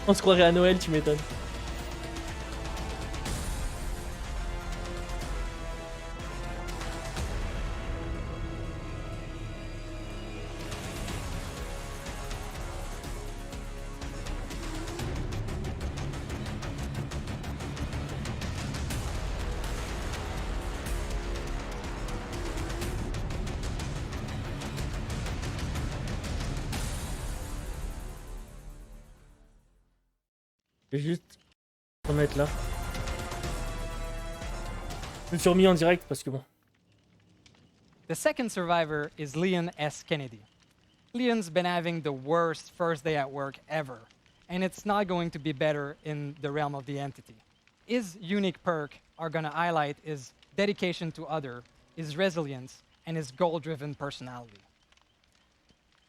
On se croirait à Noël, tu m'étonnes. Je vais juste remettre là. Je me suis remis en direct parce que bon. The second survivor is Leon S. Kennedy. Leon's been having the worst first day at work ever, and it's not going to be better in the realm of the entity. His unique perk are going to highlight his dedication to other, his resilience, and his goal-driven personality.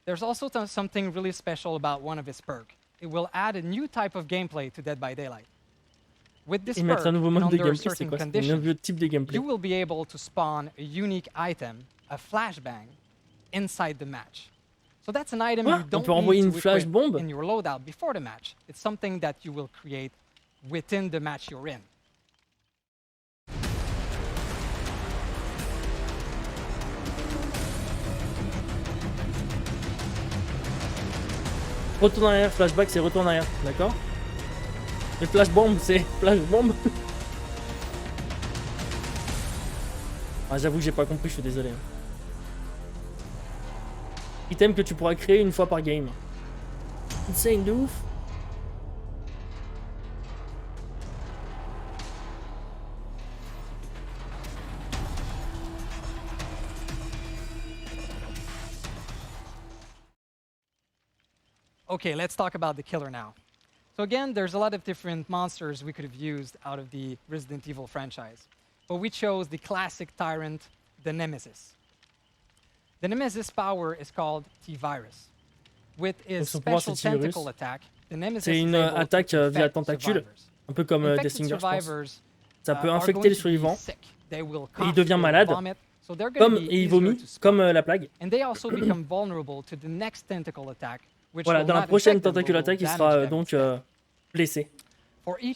There's also something really special about one of his perks. It will add a new type of gameplay to Dead by Daylight. With this perk, and under certain conditions, you will be able to spawn a unique item, a flashbang, inside the match. So that's an item you don't need to equip in your loadout before the match. It's something that you will create within the match you're in. Retour en arrière, flashback c'est retour en arrière, d'accord? Et flash bomb c'est flash bomb. Ah j'avoue que j'ai pas compris, je suis désolé. Item que tu pourras créer une fois par game. Insane de ouf. Okay, let's talk about the killer now. So again, there's a lot of different monsters we could have used out of the Resident Evil franchise. But we chose the classic tyrant, the Nemesis. The Nemesis power is called T-Virus. With his special tentacle attack, the Nemesis c'est une attaque via tentacule, un peu comme Deathfinger, je pense. Ça peut infecter le survivant, et il devient malade, et il vomit, comme la plague. And they also become vulnerable to the next tentacle attack. Voilà, dans la prochaine tentacule attaque, il sera donc blessé. Pour les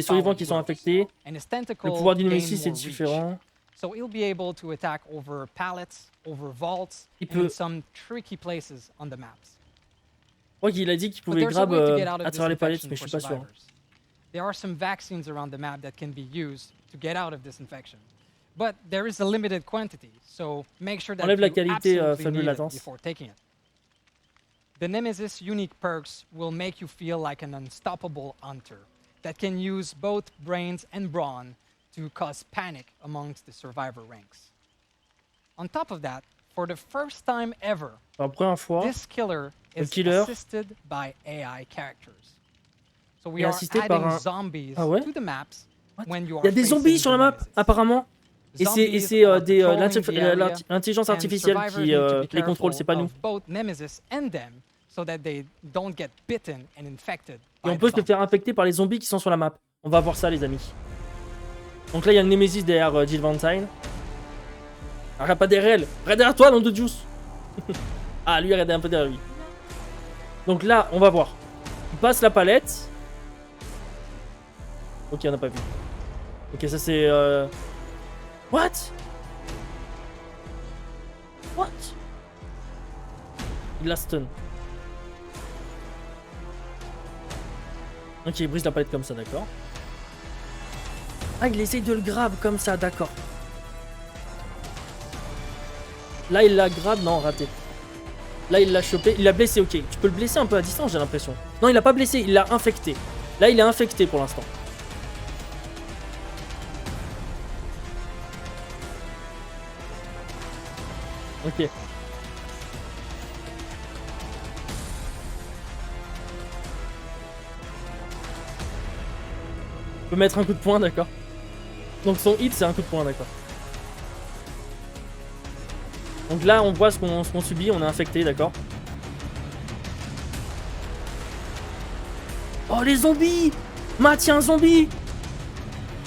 survivants qui sont infectés, le pouvoir du Nemesis est différent. Il peut... Je crois qu'il a dit qu'il pouvait grab à travers les palettes, mais je suis pas sûr. There are some vaccines around the map that can be used to get out of this infection. But there is a limited quantity, so make sure that you absolutely need it before taking it. The Nemesis unique perks will make you feel like an unstoppable hunter that can use both brains and brawn to cause panic amongst the survivor ranks. On top of that, for the first time ever, this killer is assisted by AI characters. So we are adding zombies to the maps when you are Il y a des zombies sur la map, apparemment. Et c'est l'intelligence artificielle qui les contrôle, c'est pas nous. Et on peut se faire infecter par les zombies qui sont sur la map. On va voir ça, les amis. Donc là, il y a le Nemesis derrière Jill Valentine. Regarde pas derrière elle. Regarde derrière toi, nom de Juice. Ah, lui, regardez un peu derrière lui. Donc là, on va voir. Il passe la palette. Ok, on n'a pas vu. Ok, ça c'est... What? What? Il la stun. Ok, il brise la palette comme ça, d'accord. Ah, il essaye de le grab comme ça, d'accord. Là, il la grab, non, raté. Là, il l'a chopé, il l'a blessé, ok. Tu peux le blesser un peu à distance, j'ai l'impression. Non, il l'a pas blessé, il l'a infecté. Là, il est infecté pour l'instant. Ok. On peut mettre un coup de poing, d'accord. Donc son hit, c'est un coup de poing, d'accord. Donc là, on voit ce qu'on subit, on est infecté, d'accord. Oh, les zombies! Tiens, un zombie!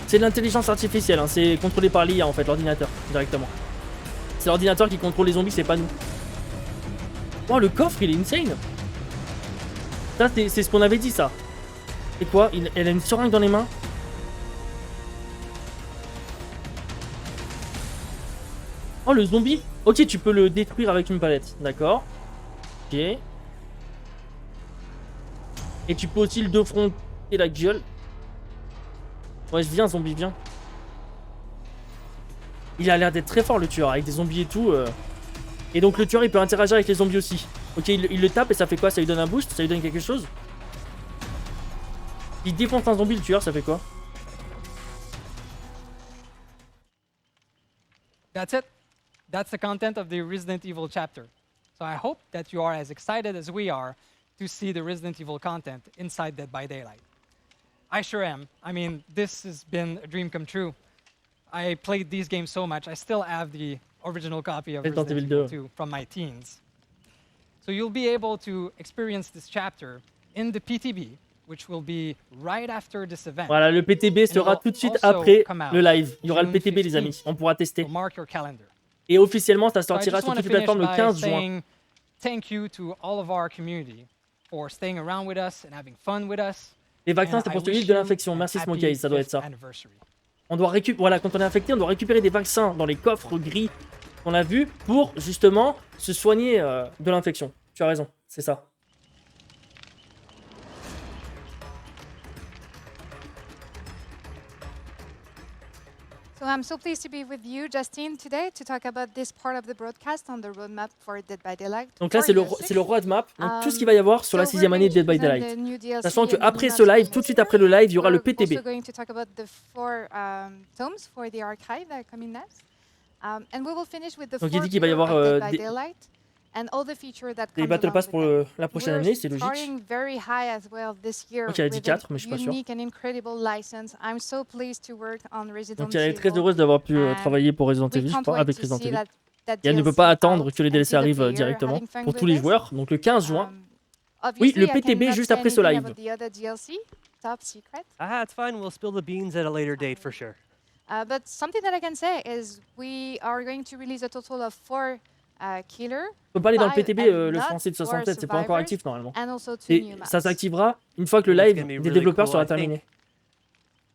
C'est de l'intelligence artificielle, hein. C'est contrôlé par l'IA, en fait, l'ordinateur, directement. C'est l'ordinateur qui contrôle les zombies, c'est pas nous. Oh, le coffre, il est insane! Ça, c'est ce qu'on avait dit, ça. C'est quoi? Elle a une seringue dans les mains. Oh, le zombie. Ok, tu peux le détruire avec une palette. D'accord. Ok. Et tu peux aussi le défoncer la gueule. Ouais, viens, zombie, viens. Il a l'air d'être très fort, le tueur, avec des zombies et tout. Et donc, le tueur, il peut interagir avec les zombies aussi. Ok, il le tape et ça fait quoi? Ça lui donne un boost? Ça lui donne quelque chose? Il défonce un zombie, le tueur, ça fait quoi? That's it. That's the content of the Resident Evil chapter. So I hope that you are as excited as we are to see the Resident Evil content inside Dead by Daylight. I sure am. I mean, this has been a dream come true. I played these games so much, I still have the original copy of Resident Evil 2 from my teens. So you'll be able to experience this chapter in the PTB, which will be right after this event. Voilà, le PTB sera tout de suite après le live. Il y aura le PTB, les amis. On pourra tester. Mark your calendar. Et officiellement, ça sortira So sur toutes les plateformes le 15 juin. saying thank you to all of our community for staying around with us and having fun with us. Les vaccins, c'est pour ceux de l'infection. Merci Smokey, ça doit être ça. On doit récupérer, voilà, quand on est infecté, on doit récupérer des vaccins dans les coffres gris qu'on a vus pour justement se soigner de l'infection. Tu as raison, c'est ça. So I'm so pleased to be with you, Justine, today to talk about this part of the broadcast on the roadmap for Dead by Daylight. Donc là, c'est le roadmap, donc tout ce qu'il va y avoir sur la 6e année de Dead by Daylight. Sachant qu'après ce live, tout de suite après le live, il y aura le PTB. We're also going to talk about the 4 tomes for the archive that are coming next. And we will finish with the Donc il dit qu'il va y avoir Dead by Daylight. And all the features that des Battle Pass pour la prochaine année, c'est logique. Donc il a dit 4, mais je suis pas sûr. Donc elle est très heureuse d'avoir pu travailler pour Resident Evil, avec Resident Evil. Et elle ne peut pas attendre que les DLC arrivent directement pour tous les joueurs. Donc le 15 juin. Oui, le PTB juste après ce live. It's fine. We'll spill the beans at a later date for sure. But something that I can say is we are going to release a total of 4 killer. On peut pas aller dans le PTB, le français de 67, c'est pas encore actif normalement. Et ça s'activera une fois que le live des développeurs sera terminé.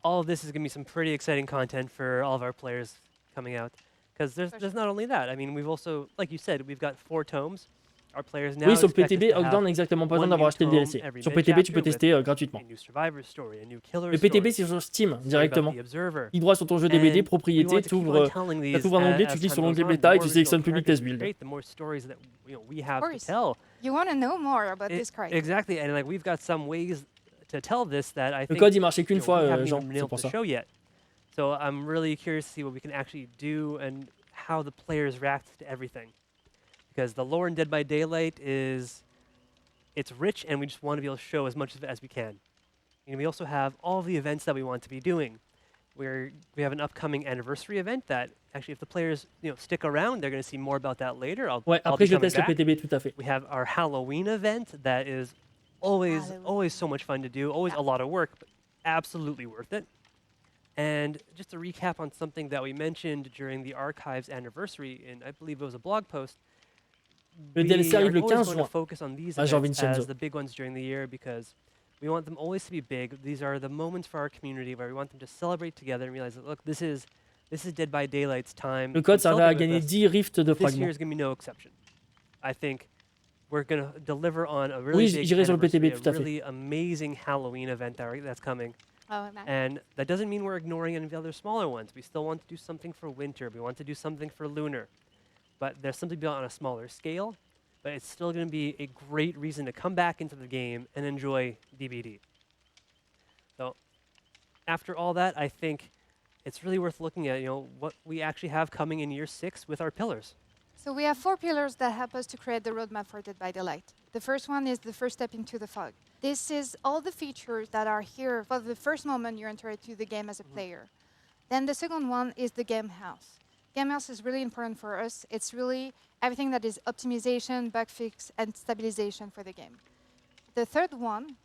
All of this is going to be some pretty exciting content for all of our players coming out. Because there's not only that. I mean, we've also, like you said, we've got 4 tomes. Our players now oui, sur le PTB, Ogdown n'a exactement pas besoin d'avoir acheté le DLC. Sur PTB, tu peux tester gratuitement. Le PTB, c'est sur Steam directement. Clique droit sur ton jeu DBD, propriété, tu ouvres un onglet, tu cliques sur l'onglet bêta et tu sélectionnes public test build. You want to know more about this character. Exactly, and like we've got some ways to tell this that I think le code il marchait qu'une fois, Jean, c'est pour ça. So I'm really curious to see what we can actually do and how the players react to everything. Because the lore in Dead by Daylight it's rich, and we just want to be able to show as much of it as we can. And we also have all the events that we want to be doing. We have an upcoming anniversary event that actually, if the players stick around, they're going to see more about that later. Ouais, après je teste le PTB, tout à fait. We have our Halloween event that is always so much fun to do, always a lot of work. absolutely worth it. And just to recap on something that we mentioned during the Archives anniversary, and I believe it was a blog post, Le we DLC are arrive le always 15 going to juin. focus on these Ah, events Jean-Vincenzo. as the big ones during the year because we want them always to be big. These are the moments for our community where we want them to celebrate together and realize that, look, this is Dead by Daylight's time. Le Come code servait à celebrate with gagner us. 10 rifts de This year fragments. is going to be no exception. I think we're going to deliver on a Oui, really big j'irai sur le anniversary, PTB, a tout à fait. really amazing Halloween event that's coming. Oh, nice. And that doesn't mean we're ignoring any of the other smaller ones. We still want to do something for winter. We want to do something for lunar. But there's something built on a smaller scale. But it's still going to be a great reason to come back into the game and enjoy DBD. So after all that, I think it's really worth looking at, what we actually have coming in year 6 with our pillars. So we have 4 pillars that help us to create the roadmap for Dead by Daylight. The first one is the first step into the fog. This is all the features that are here for the first moment you enter into the game as a player. Then the second one is the game house. Game house is really important for us. It's really everything that is optimization, bug fix, and stabilization for the game. The third one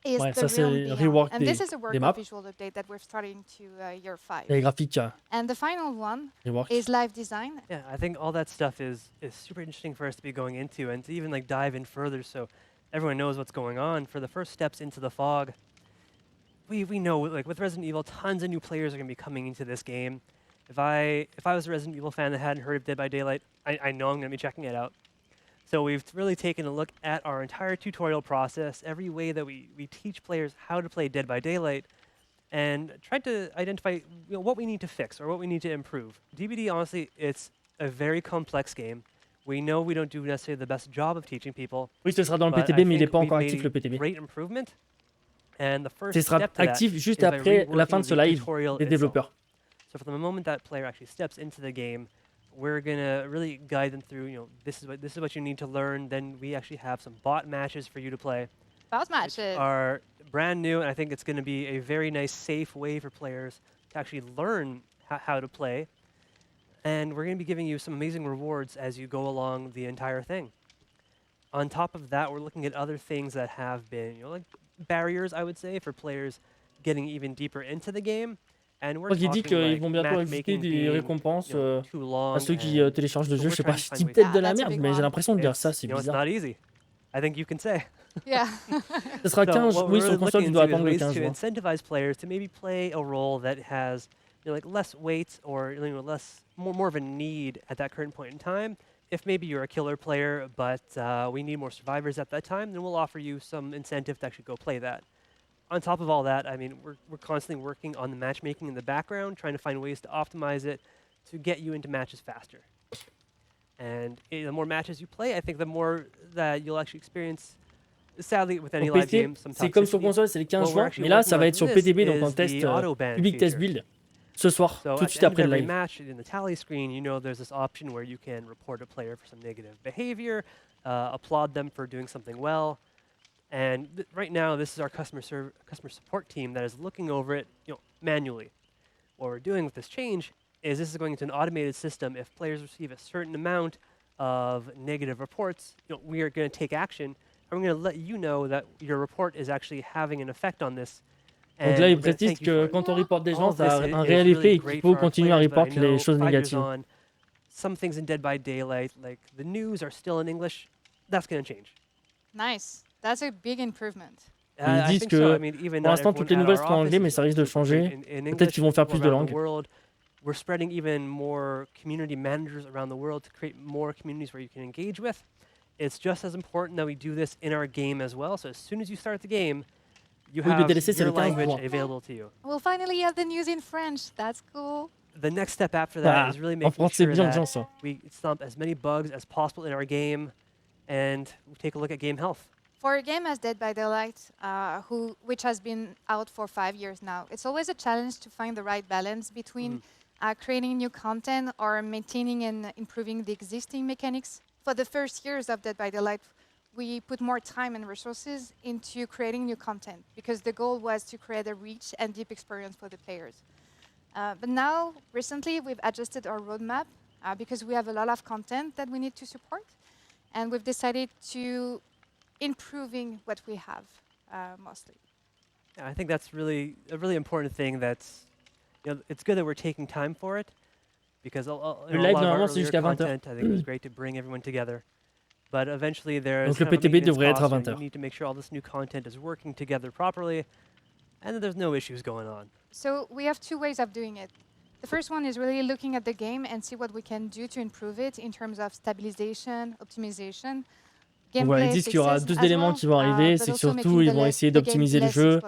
is Ouais, the ça, c'est realm le beyond. rework And this des- is a des work maps. of visual update that we're starting to year 5. Les graphiques. And the final one Rework. is live design. Yeah, I think all that stuff is super interesting for us to be going into and to even dive in further so everyone knows what's going on. For the first steps into the fog, we know with Resident Evil, tons of new players are going to be coming into this game. If I was a Resident Evil fan that hadn't heard of Dead by Daylight, I know I'm going to be checking it out. So we've really taken a look at our entire tutorial process, every way that we teach players how to play Dead by Daylight, and tried to identify what we need to fix or what we need to improve. DBD, honestly, it's a very complex game. We know we don't do necessarily the best job of teaching people. Oui, ce sera dans le but PTB, I mais il n'est think pas we've encore made actif, le PTB. Great improvement. And the first Ce sera step to that actif juste is by après la fin reworking de ce the live tutorial des itself. développeurs. So from the moment that player actually steps into the game, we're gonna really guide them through. This is what you need to learn. Then we actually have some bot matches for you to play. Boss matches. Are brand new, and I think it's going to be a very nice, safe way for players to actually learn how to play. And we're going to be giving you some amazing rewards as you go along the entire thing. On top of that, we're looking at other things that have been, like barriers, I would say, for players getting even deeper into the game. And we're Je crois qu'il dit talking qu'ils vont bientôt ajouter matchmaking des being, récompenses too long à ceux qui and téléchargent le so jeu. we're Je sais pas, trying to je find dis ways- peut-être de la that's a merde, big mais j'ai one. l'impression de dire It's- ça, c'est it's bizarre. not easy. I think you can say. Yeah. Ce sera So 15, what oui, we're sur really console, tu looking dois into is attendre le ways 15 to juin. incentivize players to maybe play a role that has less weight or more of a need at that current point in time. If maybe you're a killer player, but we need more survivors at that time, then we'll offer you some incentive to actually go play that. On top of all that, I mean, we're constantly working on the matchmaking in the background, trying to find ways to optimize it to get you into matches faster. And the more matches you play, I think the more that you'll actually experience. Sadly, with any Au live PC, game, some c'est comme sur toxicity. console, c'est le 15 What we're juin, actually mais là, working ça on va être for sur this PTB, donc en is test the auto-ban public test feature. build ce soir, So tout de at suite the end après of le every live. match in the tally screen, there's this option where you can report a player for some negative behavior, applaud them for doing something well, and right now this is our customer support team that is looking over it, manually. What we're doing with this change is this is going into an automated system. If players receive a certain amount of negative reports, we are going to take action, and we're going to let you know that your report is actually having an effect on this. Donc là, il précise que quand on reporte des gens, ça a un réel effet et qu'il faut continuer à report les choses négatives. Some things in Dead by Daylight, like the news, are still in English. That's going to change. Nice. That's a big improvement. Ils I disent think que so. I mean, even pour not l'instant, everyone toutes les at nouvelles our sont en anglais, office mais is ça risque de super changer. great in Peut-être English qu'ils vont faire plus de around the langues. world. We're spreading even more community managers around the world to create more communities where you can engage with. It's just as important that we do this in our game as well. So as soon as you start the game, you Oui, le have DLC, c'est your le 15 language juin. available to you. We'll finally have the news in French. That's cool. The next step after that Ah, is really en making français, sure bien, that bien ça. we stomp as many bugs as possible in our game, and we take a look at game health. For a game as Dead by Daylight, which has been out for 5 years now, it's always a challenge to find the right balance between creating new content or maintaining and improving the existing mechanics. For the first years of Dead by Daylight, we put more time and resources into creating new content because the goal was to create a rich and deep experience for the players. But now, recently, we've adjusted our roadmap because we have a lot of content that we need to support, and we've decided to improving what we have mostly. I think that's really a really important thing. That's, it's good that we're taking time for it, because a lot of our earlier content, I think it was great to bring everyone together. But eventually there's Donc le PTB devrait être à you 20h. need to make sure all this new content is working together properly, and that there's no issues going on. So we have two ways of doing it. The first one is really looking at the game and see what we can do to improve it in terms of stabilization, optimization. Donc voilà, ils disent qu'il y aura deux éléments qui vont arriver, c'est que surtout ils vont essayer d'optimiser le jeu,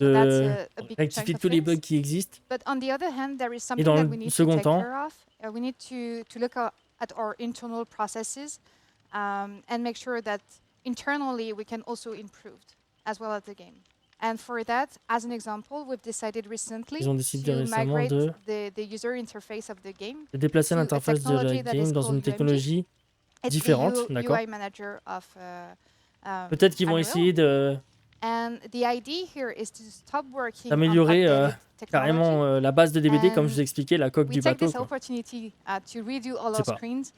de rectifier tous les bugs qui existent. But on the other hand, there is something dans that le we need to second take temps, care of. We need to look at our internal processes and make sure that internally we can also improve as well as the game. And for that, as an example, we've decided recently Ils ont décidé to récemment migrate de the user interface of the game déplacer to a l'interface de technology la that game is dans called une technologie It's différente, the d'accord? UI manager of Peut-être qu'ils vont Unreal. essayer And the idea here is to stop working on d'améliorer updated technology. carrément la base de DBD, comme je vous ai expliqué, la coque We du take bateau. this Quoi. opportunity to redo all Je our sais pas. screens,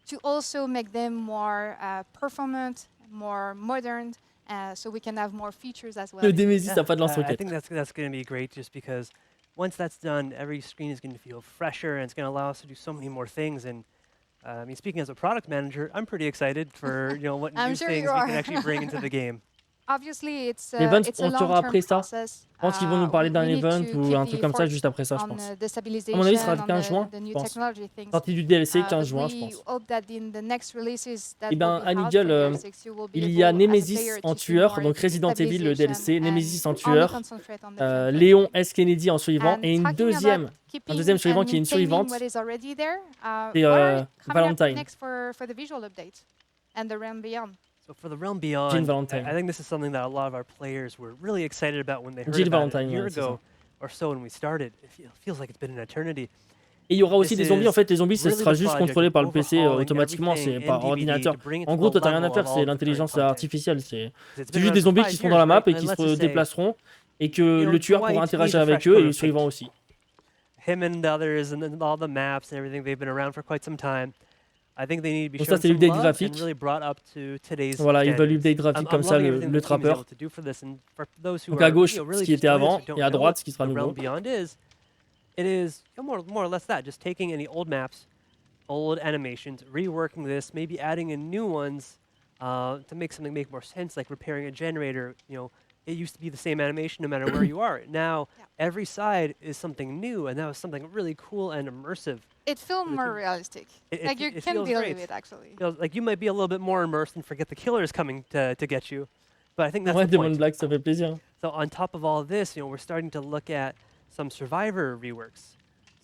to also make them more performant, more modern, so we can have more features as well. Le Nemesis n'a pas de I lance-roquette. think that's going to be great, just because once that's done, every screen is going to feel fresher, and it's going to allow us to do so many more things. And I mean, speaking as a product manager, I'm pretty excited for what I'm new sure things you we are. can actually bring into the game. Obviously, it's L'event, it's a on sera long-term après ça. process. Je pense qu'ils vont nous parler d'un We need event to ou keep un the truc comme ça effort juste après ça, je on, pense. the stabilization, À mon avis, ce sera le on 15 juin, the je new pense. technology things. Sortie du DLC, 15 But juin, je we pense. hope that in the next releases that Eh ben, will be à out Nigel, for year 6, you will be il y a able, as a Nemesis player, en to see tueur, more donc Resident Evil le DLC, stabilization Nemesis en and only tueur, concentrate on the frame rate. Léon S. Kennedy en survivant, And et une talking about un keeping deuxième survivant and qui est une maintaining survivante. what is already there, C'est what are coming up Valentine. next for the visual update and the Realm Beyond? So for the Realm Beyond, Jill Valentine. I think this is something that a lot of our players were really excited about when they heard Jill about it Valentine, a year ouais, c'est ago or so when we started. It feels like it's been an eternity. Et il y aura aussi This des zombies. En is fait, les zombies, ce really sera the juste project contrôlé of par le PC overhauling automatiquement, c'est everything par in DBD ordinateur. to bring it En to gros, the toi, t'as rien à level faire, of all c'est the l'intelligence current content. artificielle. C'est It's been juste around des for zombies 5 qui seront years, dans la map right? et And qui let's se just say, déplaceront, et que you know, le tueur Dwight pourra interagir needs a avec fresh eux et coat les of survivants paint. aussi. Him and the others and all the maps and everything, they've been around for quite some time. I think they need to be Donc shown ça, c'est some l'update love graphique. and really brought up to today's Voilà, ils veulent standards. l'update graphique I'm comme ça, loving le everything the team is trappeur. able to do for this, and for those who Donc à are, gauche, you know, ce really qui était just curious avant, or don't et à know droite, what ce qui sera the nouveau. Realm Beyond is, it is more or less that, just taking any old maps, old animations, reworking this, maybe adding in new ones to make something make more sense, like repairing a generator. You know, it used to be the same animation no matter where you are. Now, every side is something new, and that was something really cool and immersive. It feels more realistic. Like you It can feels deal great. with it, actually. You know, like you might be a little bit more immersed and forget the killer is coming to get you, but I think that's Ouais, the des bonnes point. blagues, ça fait plaisir. So on top of all this, you know, we're starting to look at some Survivor reworks.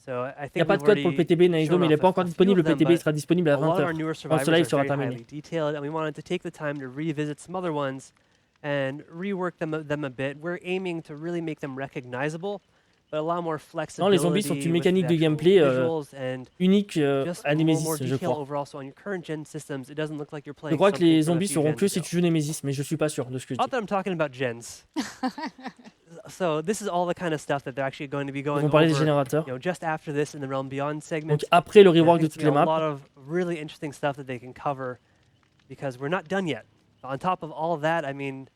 So I Il n'y a think pas de code pour le PTB, Naïdo, mais il n'est pas encore disponible. Le PTB sera disponible à a lot of our 20h, newer quand ce survivors live are sera very terminé. highly detailed, and we wanted to take the time to revisit some other ones and rework them a bit. We're aiming to really make them recognizable, but allow more Non, flexibility. les zombies sont une with mécanique the de actual gameplay visuals and unique just à more Nemesis, je detail crois. overall. So on your current gen systems, it doesn't look like you're Je playing crois que something les from a zombies few seront gens que si ago. tu joues Nemesis, mais je suis pas sûr de ce que je dis. Not that I'm talking about gens. So this is all the kind of stuff that they're actually going to be going vont parler des over, générateurs. you know, just after this in the Realm Beyond segment. Donc après le And I rework de think, toutes you les know, a maps. lot of really interesting stuff that they can cover because we're not done yet. On top of all of that, I mean,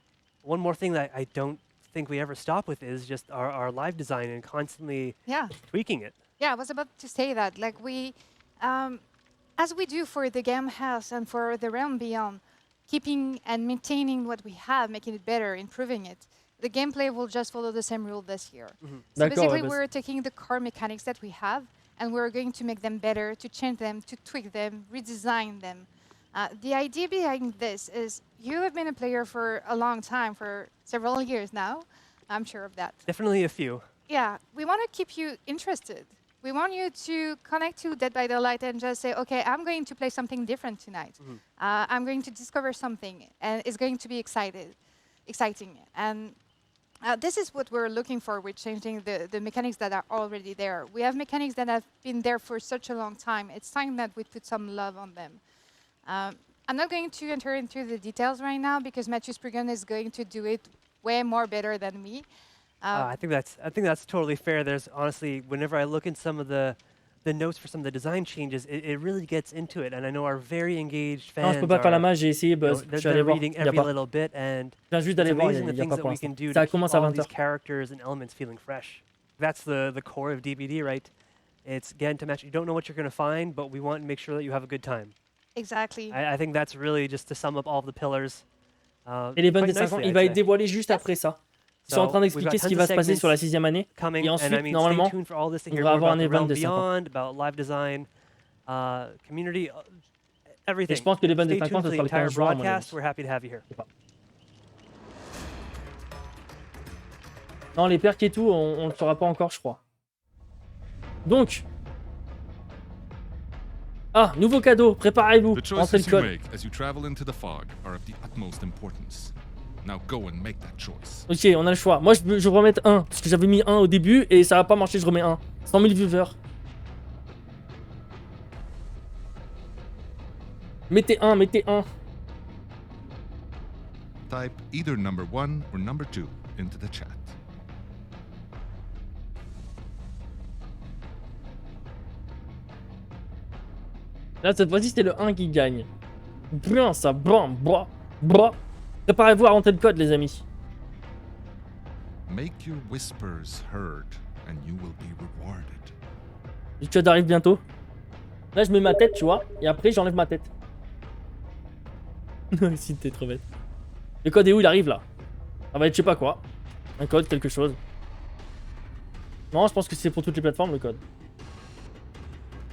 one more thing that I don't think we ever stop with is just our live design and constantly Yeah. tweaking it. Yeah, I was about to say that. Like we, as we do for the Game House and for the Realm Beyond, keeping and maintaining what we have, making it better, improving it. The gameplay will just follow the same rule this year. So D'accord, basically, ouais, we're taking the core mechanics that we have and we're going to make them better, to change them, to tweak them, redesign them. The idea behind this is you have been a player for a long time, for several years now. I'm sure of that. Definitely a few. Yeah, we want to keep you interested. We want you to connect to Dead by Daylight and just say, okay, I'm going to play something different tonight. I'm going to discover something, and it's going to be exciting. And this is what we're looking for with changing the mechanics that are already there. We have mechanics that have been there for such a long time. It's time that we put some love on them. I'm not going to enter into the details right now because Matthew Spriggan is going to do it way more better than me. I think that's totally fair. There's honestly, whenever I look at some of the the notes for some of the design changes, it really gets into it. And I know our very engaged fans Non, je peux pas faire la are, main, j'ai essayé, you know, Buzz. Je suis allé they're voir. reading Il y a every pas. little bit, and Je viens juste it's d'aller voir, amazing the il y a things pas that pour we can l'instant. do Ça to keep commence à all of 20 these h. characters and elements feeling fresh. That's the core of DBD, right? It's again to match. You don't know what you're going to find, but we want to make sure that you have a good time. Exactly. I think that's really just to sum up all of the pillars. Et les Quite des 5 ans, nicely, il I'd va say. être dévoilé juste après ça. Ils sont en train d'expliquer ce qui va se passer sur la 6e année. Coming, Et and ensuite, I mean, normalement, stay tuned for all this to on hear va more avoir un about the event Realm de 5 ans. Beyond, about live design, community, everything. Et je pense que l'event des Stay 5 ans, tuned ce for the sera le entire 15 juin, à mon broadcast. avis. We're happy to have you here. Non, les perks et tout, on le saura pas encore, je crois. Donc. Ah, nouveau cadeau, préparez-vous. The Rentrez le choices you code. make as you travel into the fog are of the utmost importance. Now go and make that choice. Ok, on a le choix. Moi, je vais remettre 1, parce que j'avais mis 1 au début et ça va pas marcher, je remets 1. 100 000 viewers. Mettez 1, mettez 1. Type either number 1 or number 2 into the chat. Là, cette fois-ci, c'était le 1 qui gagne. Bien, ça. Bram, bra, bra. Préparez-vous à rentrer le code, les amis. Make your whispers heard and you will be rewarded. Le code arrive bientôt. Là, je mets ma tête, tu vois. Et après, j'enlève ma tête. Si, t'es trop bête. Le code est où? Il arrive là. Ça va être je sais pas quoi. Un code, quelque chose. Non, je pense que c'est pour toutes les plateformes le code.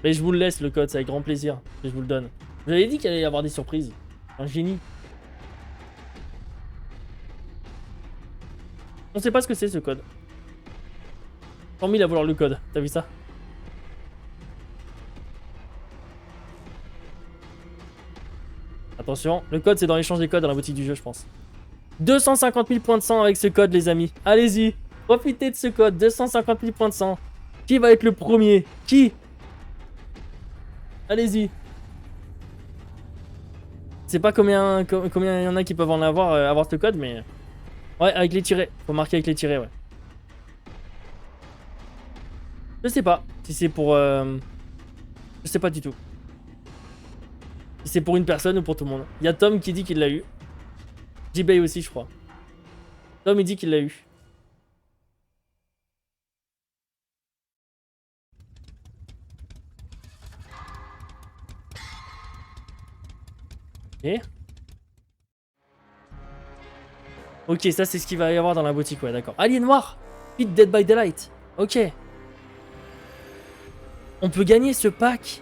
Mais je vous le laisse le code, c'est avec grand plaisir que je vous le donne. Vous avez dit qu'il allait y avoir des surprises. Un génie. On sait pas ce que c'est ce code. 100 000 à vouloir le code, t'as vu ça? Attention, le code c'est dans l'échange des codes dans la boutique du jeu, je pense. 250 000 points de sang avec ce code, les amis. Allez-y, profitez de ce code, 250 000 points de sang. Qui va être le premier? Qui? Allez-y. Je sais pas combien il y en a qui peuvent en avoir ce code, mais... Ouais, avec les tirets. Faut marquer avec les tirets, ouais. Je sais pas si c'est pour... Je sais pas du tout. Si c'est pour une personne ou pour tout le monde. Il y a Tom qui dit qu'il l'a eu. J-Bay aussi, je crois. Tom, il dit qu'il l'a eu. Ok. Ok, ça c'est ce qu'il va y avoir dans la boutique, ouais, d'accord. Alien Noir, Beat Dead by Daylight. Ok. On peut gagner ce pack.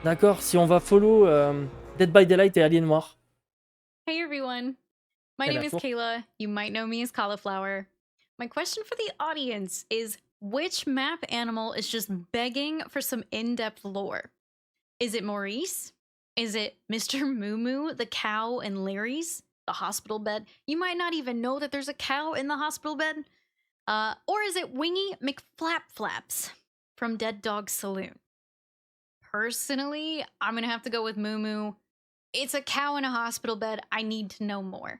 D'accord, si on va follow Dead by Daylight et Alien Noir. Hey everyone, my name is Kayla. You might know me as Cauliflower. My question for the audience is, which map animal is just begging for some in-depth lore? Is it Maurice? Is it Mr. Moo Moo, the cow in Larry's, the hospital bed? You might not even know that there's a cow in the hospital bed. Or is it Wingy McFlapflaps from Dead Dog Saloon? Personally, I'm gonna have to go with Moo Moo. It's a cow in a hospital bed. I need to know more.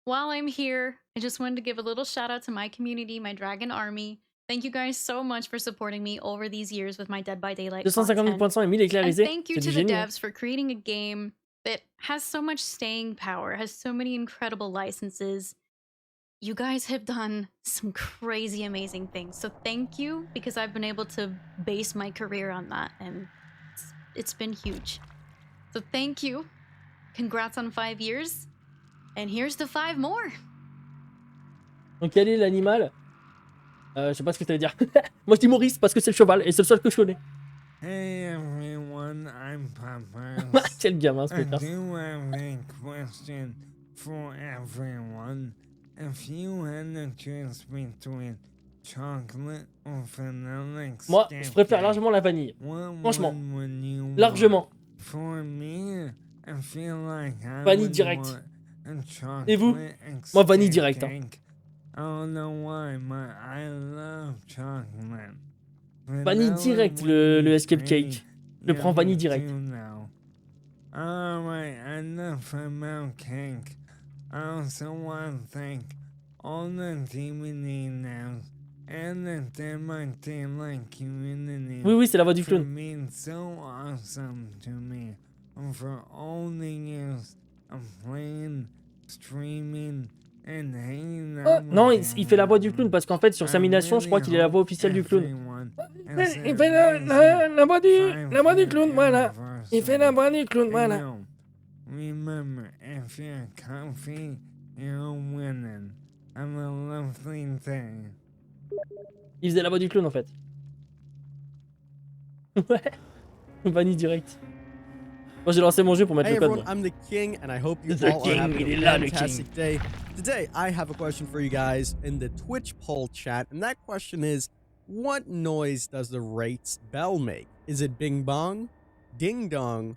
While I'm here, I just wanted to give a little shout out to my community, my Dragon Army. Thank you guys so much for supporting me over these years with my Dead by Daylight 250 000 points de sang et 1000 éclairs and risés. thank you C'est to du the génie. Hein. devs for creating a game that has so much staying power, has so many incredible licenses. You guys have done some crazy amazing things. So thank you, because I've been able to base my career on that, and it's been huge. So thank you. Congrats on 5 years. And here's to 5 more. Donc quel est l'animal? Je sais pas ce que ça veut dire. Moi je dis Maurice parce que c'est le cheval et c'est le seul que je connais. Hey everyone, I'm Poppers. Quel gamin ce I pétasse. do have a question for everyone. If you had the choice between chocolate or vanilla Moi, je préfère largement la vanille. Franchement. Largement. For me, I feel like I Vanille would direct. want a chocolate Et vous? Moi vanille direct. Hein. cake. I don't know why, but I love chocolate. Vanille direct le escape cake. Je le prends vanille direct. Alright, enough about cake. I also want to thank all the DVD devs and the Dead by Daylight community. Oui, oui, c'est la voix du for clown. being so awesome to me, and for all the years of playing, streaming, and hanging Oh, out non, with il fait la voix du clown parce qu'en fait, sur sa mination, je crois qu'il est la voix officielle du clown. Il fait la voix du clown, voilà. Il fait la voix du clown, voilà. Remember, if you're comfy, you're winning. I'm a lovely thing. Il faisait la voix du clown en fait. Ouais. Vanille direct. Moi j'ai lancé mon jeu pour mettre Hey le code. everyone, I'm the King, and I hope you The all King, are having we a love the fantastic day. Today, I have a question for you guys in the Twitch poll chat, and that question is, what noise does the Wraith's bell make? Is it bing bong, ding dong,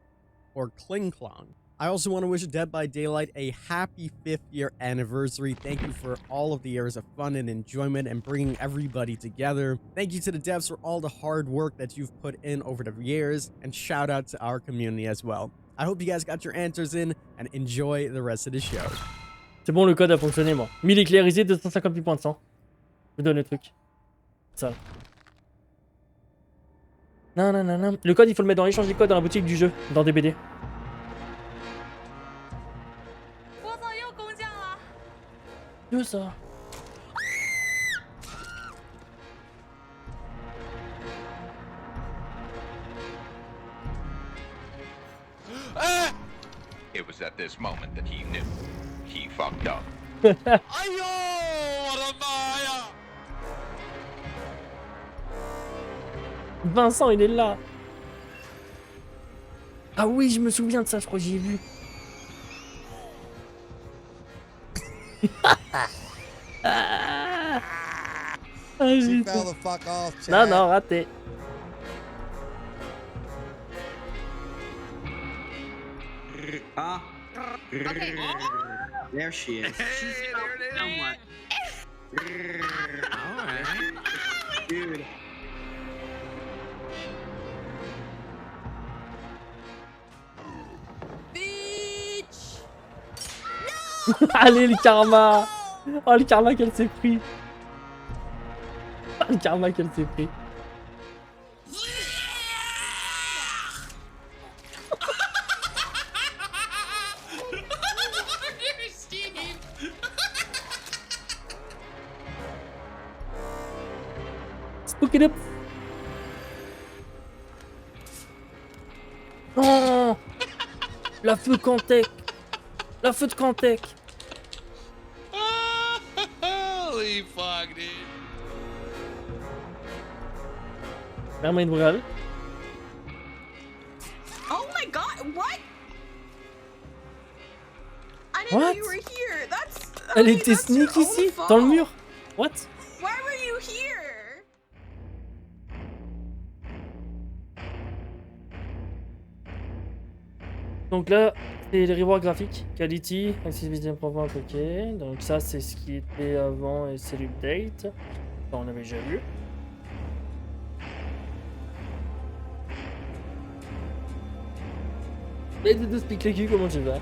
or cling clong? I also want to wish Dead by Daylight a happy 5th year anniversary. Thank you for all of the years of fun and enjoyment and bringing everybody together. Thank you to the devs for all the hard work that you've put in over the years, and shout out to our community as well. I hope you guys got your answers in and enjoy the rest of the show. C'est bon, le code a fonctionné moi. 1000 éclairisés, 258 points de sang. Je vous donne le truc. Ça. Non, non, non, non. Le code, il faut le mettre dans l'échange des codes dans la boutique du jeu, dans DBD. Que ça? It was at this moment that he knew. He fucked up. Vincent, il est là. Ah oui, je me souviens de ça, je crois que j'ai vu. She fell the fuck off, Non, chat. non, raté. There she is. She's somewhat. Alright. Dude. Allez, le karma. Oh, le karma qu'elle s'est pris. Oh, le karma qu'elle s'est pris. Spook it up. Oh, la feu Cantec. La feu de Cantec. Holy fuck, dude. Mermaid Brutale. Oh my god, what? I didn't know What? you were here. That's. Elle était sneak ici, dans le mur. What? Why were you here? Donc là, c'est les revoirs graphiques. Quality, accessibilité improvement, ok. Donc ça, c'est ce qui était avant et c'est l'update. Ça, on avait déjà vu. Les deux speak les culs, comment tu vas?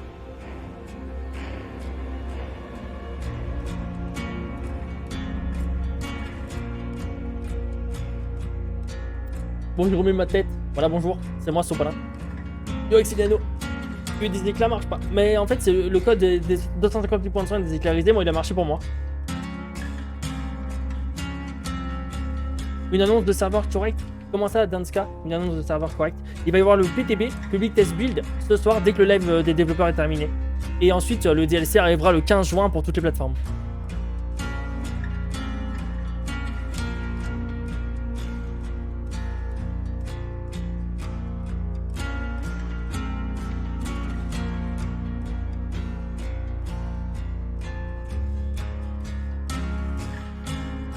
Bon, je remets ma tête. Voilà, bonjour, c'est moi, Sopalin. Yo, Exiliano. Oui, des éclats marchent pas. Mais en fait, c'est le code des 250 points de soin des éclairisés. Moi, il a marché pour moi. Une annonce de serveur correct. Comment ça, Danska? Une annonce de serveur correct. Il va y avoir le PTB, Public Test Build, ce soir dès que le live des développeurs est terminé. Et ensuite, le DLC arrivera le 15 juin pour toutes les plateformes.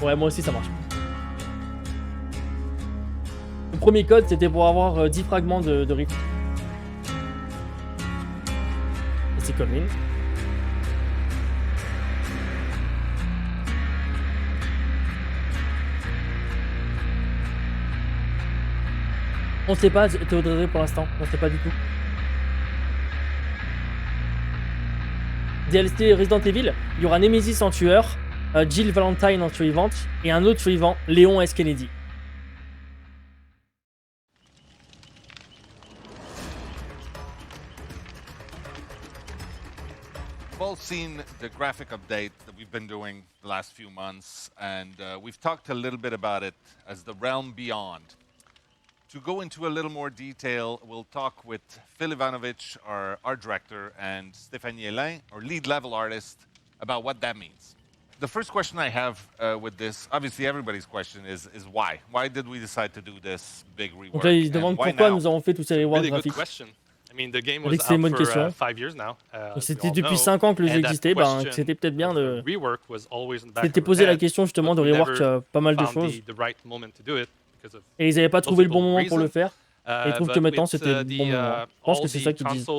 Ouais, moi aussi ça marche. Le premier code c'était pour avoir 10 fragments de Rift. Et c'est Colvin. On sait pas, Théodré pour l'instant, on sait pas du tout. DLC Resident Evil, il y aura Nemesis en tueur Jill Valentine en survivante et un autre survivant, Léon S. Kennedy. We've all seen the graphic update that we've been doing the last few months, and we've talked a little bit about it as the Realm Beyond. To go into a little more detail, we'll talk with Phil Ivanovich, our art director, and Stéphanie Hélin, our lead level artist, about what that means. The first question I have with this, obviously everybody's question is why? Why did we decide to do this big rework? Donc là, il se demande pourquoi nous avons fait tous ces reworks graphiques. I mean, the game Avec was c'est une out bonne for question. 5 years now. C'était depuis 5 ans que le jeu existait, ben, c'était peut-être bien de... C'était posé la question justement de rework pas mal de choses. Et ils n'avaient pas trouvé le bon moment pour le faire. Et ils trouvent que maintenant c'était le bon moment. Je pense que c'est ça qu'ils disent.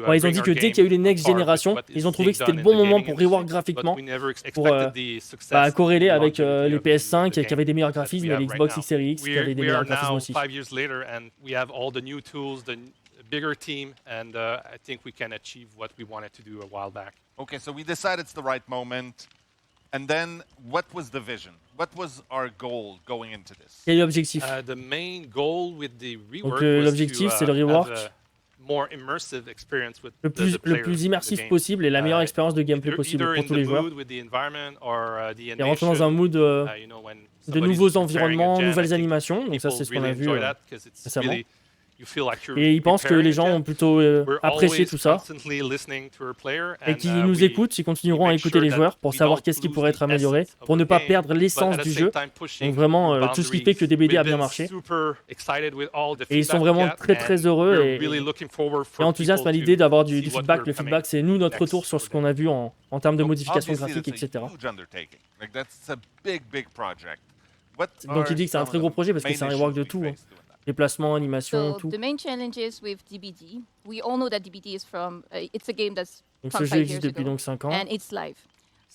Ouais, ils ont dit que dès qu'il y a eu les next générations, ils ont trouvé que c'était le bon moment pour rework graphiquement, pour corréler avec les PS5 qui avaient des meilleurs graphismes et les Xbox Series X qui avaient des meilleurs graphismes aussi. 5 years later and we have all the new tools, the bigger team, and I think we can achieve what we wanted to do a while back. Okay, so we decided it's the right moment. And then, what was the vision? What was our goal going into this? Quel est l'objectif? The main goal with the rework Donc l'objectif c'est le rework le plus immersif possible et la meilleure expérience de gameplay possible pour tous les joueurs. Et rentrer dans un mood de nouveaux environnements, nouvelles animations, donc ça c'est ce qu'on a vu récemment. Et ils pensent que les gens ont plutôt apprécié tout ça et qu'ils nous écoutent, ils continueront à écouter les joueurs pour savoir qu'est-ce qui pourrait être amélioré, pour ne pas perdre l'essence du jeu. Donc vraiment tout ce qui fait que DBD a bien marché. Et ils sont vraiment très heureux et enthousiastes à l'idée d'avoir du feedback. Le feedback c'est nous, notre retour sur ce qu'on a vu en termes de modifications graphiques, etc. Donc il dit que c'est un très gros projet parce que c'est un rework de tout. Déplacement, animation, tout. The main challenges with DBD, we all know that DBD is from, it's a game that's donc from ce 5 jeu years existe depuis ago, donc 5 ans. and it's live.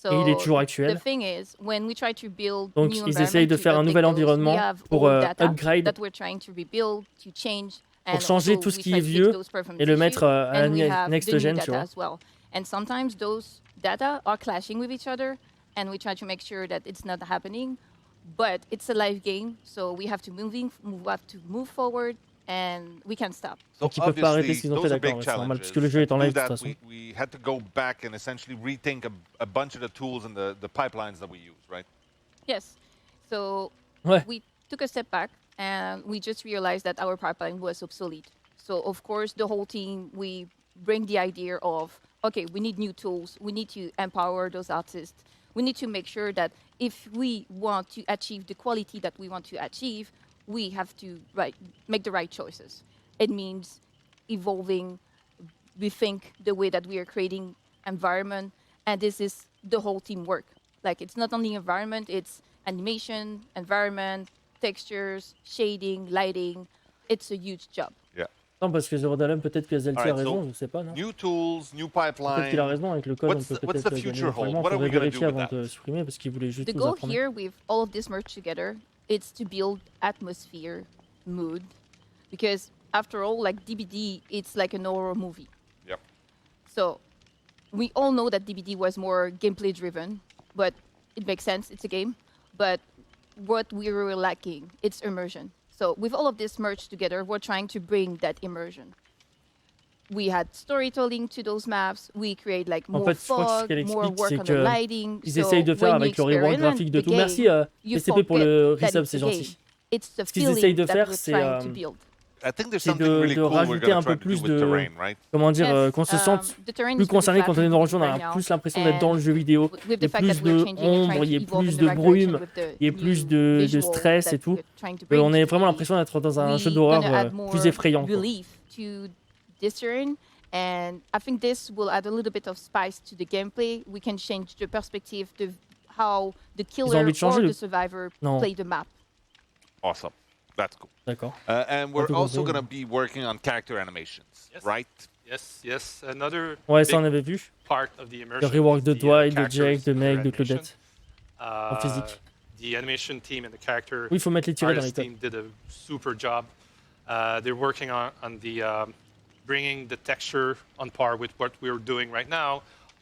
Et il est toujours actuel. The thing is, when we try to build donc new ils essayent de faire un nouvel environnement pour upgrade, that we're trying to rebuild, to change, and pour changer also tout ce we qui try est to fix vieux those performance et le mettre issues, à and we la have next the new gen, data tu vois. as well. And sometimes those data are clashing with each other, and we try to make sure that it's not happening. But it's a live game, so we have to move forward. And we can't stop. Donc ils peuvent pas arrêter ce qu'ils ont fait, d'accord, c'est normal puisque le jeu est en live de toute façon. We had to go back and essentially rethink a bunch of the tools and the pipelines that we use, right? Yes. So we took a step back and we just realized that our pipeline was obsolete. So of course the whole team, we bring the idea of, okay, we need new tools, we need to empower those artists, we need to make sure that if we want to achieve the quality that we want to achieve, we have to make the right choices. It means evolving, rethink the way that we are creating environment, and this is the whole team work. Like it's not only environment, it's animation, environment, textures, shading, lighting. It's a huge job. Yeah. Non, parce que Zerodalum, peut-être que Zelty a raison, je sais pas, non? New tools, new pipeline. Peut-être qu'il a raison avec le code, on peut peut-être gagner des fragments, faudrait vérifier avant de supprimer parce qu'il voulait juste The nous goal apprendre. here with all of this merged together, it's to build atmosphere, mood, because after all, like DBD, it's like an horror movie. Yep. So we all know that DBD was more gameplay driven, but it makes sense, it's a game. But what we were lacking, it's immersion. So with all of this merged together, we're trying to bring that immersion. We had storytelling to those maps. We create like more fog, more work on the lighting. Ils essayent de faire avec le rework graphique de tout. Merci SCP pour le resub, c'est gentil. Ce qu'ils essayent de faire, c'est de rajouter un peu plus de, comment dire, qu'on se sente plus concerné quand on est dans le jeu. On a plus l'impression d'être dans le jeu vidéo. Il y a plus d'ombre, il y a plus de brume, il y a plus de stress et tout. On a vraiment l'impression d'être dans un jeu d'horreur plus effrayant. And I think this will add a little bit of spice to the gameplay. We can change the perspective of how the killer or the survivor play the map. Awesome. That's cool. D'accord. And we're also going to be working on character animations, right? Yes. Another ça on avait vu. Part of the immersion. Le rework de Dwight, de Jake, de Meg, de Claudette. En physique. The animation team and the character oui, il faut mettre les tirets dans les artist team did a super job. They're working on the bringing the texture on par with what we're doing right now,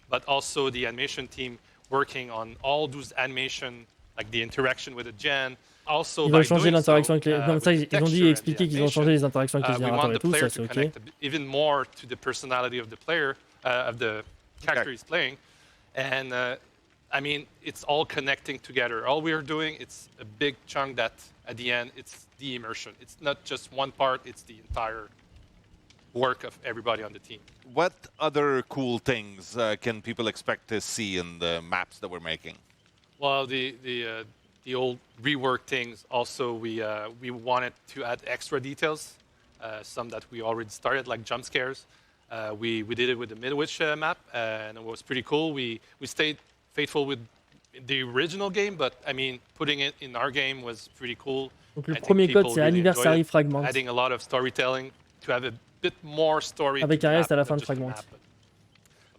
but also the animation team working on all those animation, like the interaction with the gen. Also, Ils by veulent changer doing l'interaction avec so, les. Comme ça, with the ils ont dit texture and expliquer the qu'ils ont changé les interactions avec les we générateurs want et the tout, ça player c'est to ok. connect even more to the personality of the player, of the character he's playing. And I mean, it's all connecting together. All we are doing, it's a big chunk that at the end, it's the immersion. It's not just one part, it's the entire work of everybody on the team. What other cool things can people expect to see in the maps that we're making? Well, the old rework things. Also, we wanted to add extra details, some that we already started, like jump scares. We did it with the Midwich map, and it was pretty cool. We stayed faithful with the original game, but I mean, putting it in our game was pretty cool. Donc le premier code c'est Anniversary Fragment. Adding a lot of storytelling to have a bit more story. Avec un S à la fin de Fragment.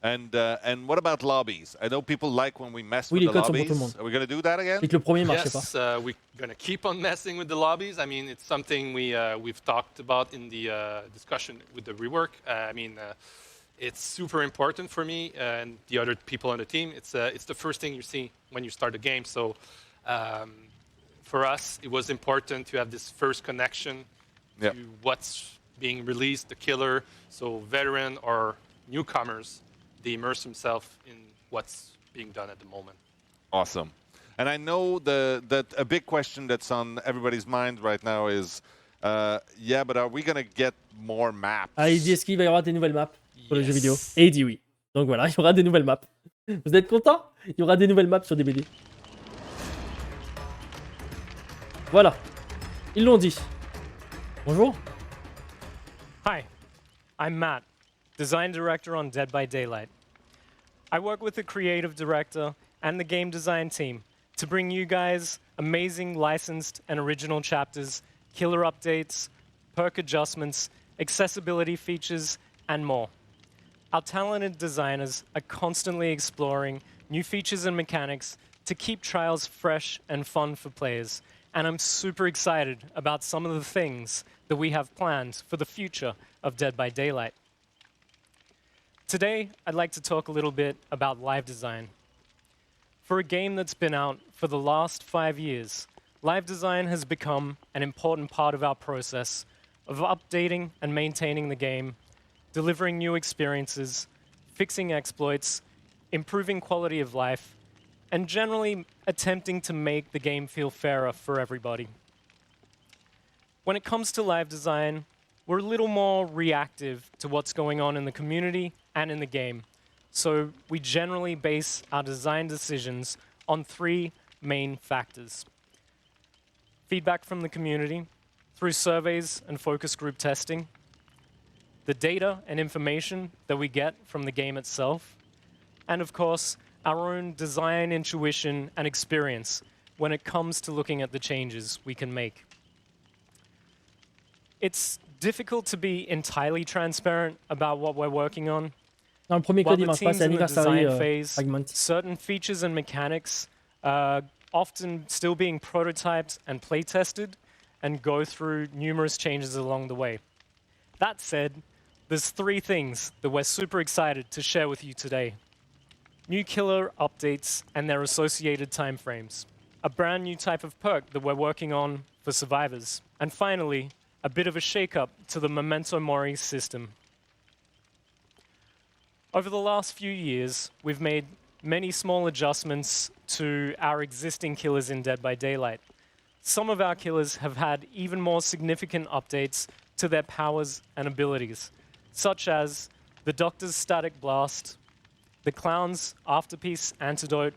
And what about lobbies? I know people like when we mess Oui, with les the codes sont pour lobbies. tout le monde. Are we going to do that again? Et que le premier marchait Yes, pas. we're gonna keep on messing with the lobbies. I mean, it's something we've talked about in the discussion with the rework. I mean, it's super important for me and the other people on the team. It's the first thing you see when you start the game. So for us, it was important to have this first connection to what's being released, the killer. So veteran or newcomers, they immerse themselves in what's being done at the moment. Awesome. And I know that a big question that's on everybody's mind right now is, yeah, but are we going to get more maps? Ah, il dit est-ce qu'il va y avoir des nouvelles maps pour le jeu vidéo? Et il dit oui. Donc voilà, il y aura des nouvelles maps. Vous êtes contents? Il y aura des nouvelles maps sur DBD. Voilà. Ils l'ont dit. Bonjour. Hi, I'm Matt, design director on Dead by Daylight. I work with the creative director and the game design team to bring you guys amazing licensed and original chapters, killer updates, perk adjustments, accessibility features, and more. Our talented designers are constantly exploring new features and mechanics to keep trials fresh and fun for players. And I'm super excited about some of the things that we have planned for the future of Dead by Daylight. Today, I'd like to talk a little bit about live design. For a game that's been out for the last 5 years, live design has become an important part of our process of updating and maintaining the game, delivering new experiences, fixing exploits, improving quality of life, and generally attempting to make the game feel fairer for everybody. When it comes to live design, we're a little more reactive to what's going on in the community and in the game. So we generally base our design decisions on 3 main factors. Feedback from the community through surveys and focus group testing, the data and information that we get from the game itself, and of course, our own design intuition and experience when it comes to looking at the changes we can make. It's difficult to be entirely transparent about what we're working on. Dans le premier While code, il the marche pas, team's c'est in the Anniversary design phase, Fragment. certain features and mechanics are often still being prototyped and play tested and go through numerous changes along the way. That said, there's 3 things that we're super excited to share with you today. New killer updates and their associated timeframes, a brand new type of perk that we're working on for survivors, and finally, a bit of a shake-up to the Memento Mori system. Over the last few years, we've made many small adjustments to our existing killers in Dead by Daylight. Some of our killers have had even more significant updates to their powers and abilities, such as the Doctor's Static Blast, the Clown's Afterpiece Antidote,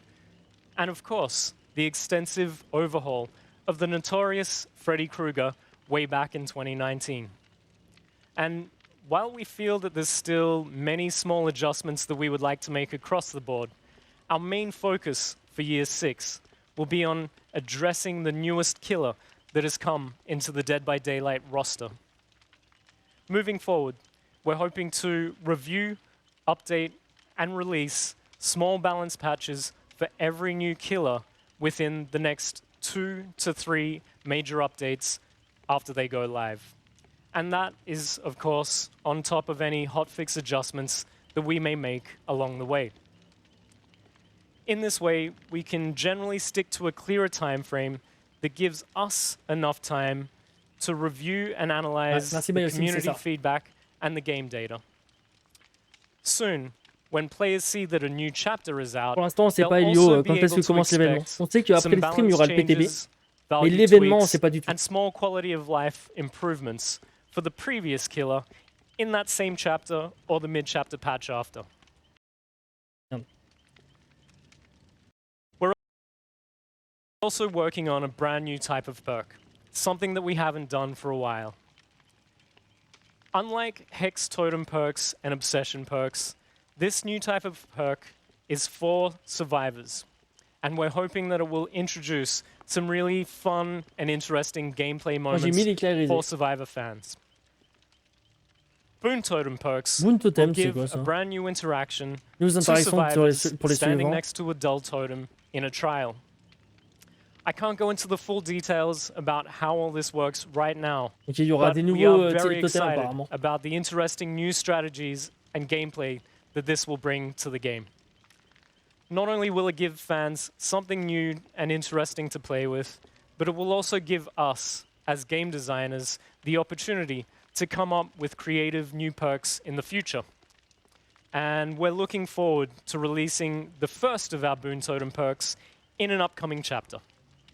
and of course, the extensive overhaul of the notorious Freddy Krueger way back in 2019. And while we feel that there's still many small adjustments that we would like to make across the board, our main focus for Year 6 will be on addressing the newest killer that has come into the Dead by Daylight roster. Moving forward, we're hoping to review, update, and release small balance patches for every new killer within the next 2 to 3 major updates after they go live. And that is, of course, on top of any hotfix adjustments that we may make along the way. In this way, we can generally stick to a clearer time frame that gives us enough time to review and analyze the community feedback and the game data. Soon, when players see that a new chapter is out, pour l'instant, on sait pas Elio quand est-ce que commence l'événement. On sait qu'après le stream, il y aura le PTB. Mais l'événement, on sait pas du tout. And small quality of life improvements for the previous killer in that same chapter or the mid-chapter patch after. We're also working on a brand new type of perk, something that we haven't done for a while. Unlike Hex Totem perks and Obsession perks, this new type of perk is for survivors, and we're hoping that it will introduce some really fun and interesting gameplay moments for survivor fans. Boon Totem perks will give a brand new interaction to survivors standing next to a dull totem in a trial. I can't go into the full details about how all this works right now, but we are very excited about the interesting new strategies and gameplay that this will bring to the game. Not only will it give fans something new and interesting to play with, but it will also give us, as game designers, the opportunity to come up with creative new perks in the future. And we're looking forward to releasing the first of our Boon Totem perks in an upcoming chapter.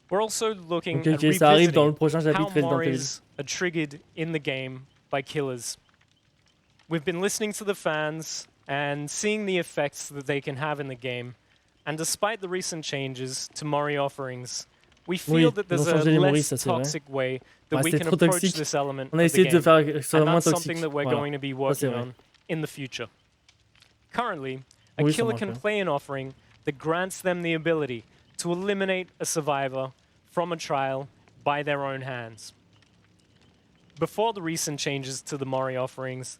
We're also looking at revisiting how Moris are triggered in the game by killers. We've been listening to the fans and seeing the effects that they can have in the game. And despite the recent changes to Mori offerings, we feel that there's a less toxic way that we can approach this element of the game. And that's something that we're going to be working on in the future. Currently, a killer can play an offering that grants them the ability to eliminate a survivor from a trial by their own hands. Before the recent changes to the Mori offerings,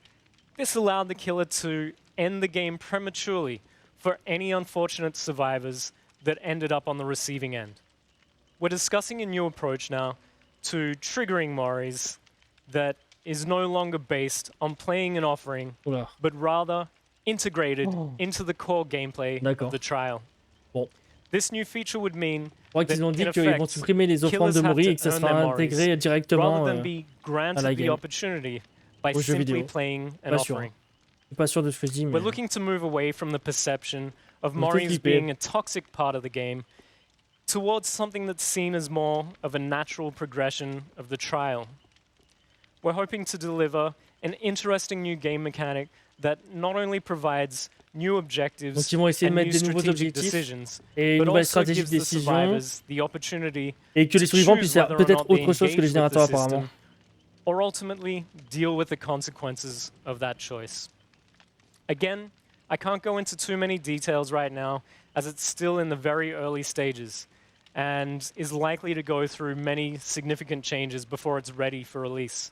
this allowed the killer to end the game prematurely for any unfortunate survivors that ended up on the receiving end. We're discussing a new approach now to triggering Moris that is no longer based on playing an offering, but rather integrated into the core gameplay of the trial. This new feature would mean that in effect, killers have to earn their Moris rather than be granted the opportunity by simply playing an offering. We're looking to move away from the perception of Moris being a toxic part of the game towards something that's seen as more of a natural progression of the trial. We're hoping to deliver an interesting new game mechanic that not only provides new objectives and new strategic decisions, but also gives the survivors the opportunity to choose whether or not they engage with the system, or ultimately deal with the consequences of that choice. Again, I can't go into too many details right now, as it's still in the very early stages and is likely to go through many significant changes before it's ready for release.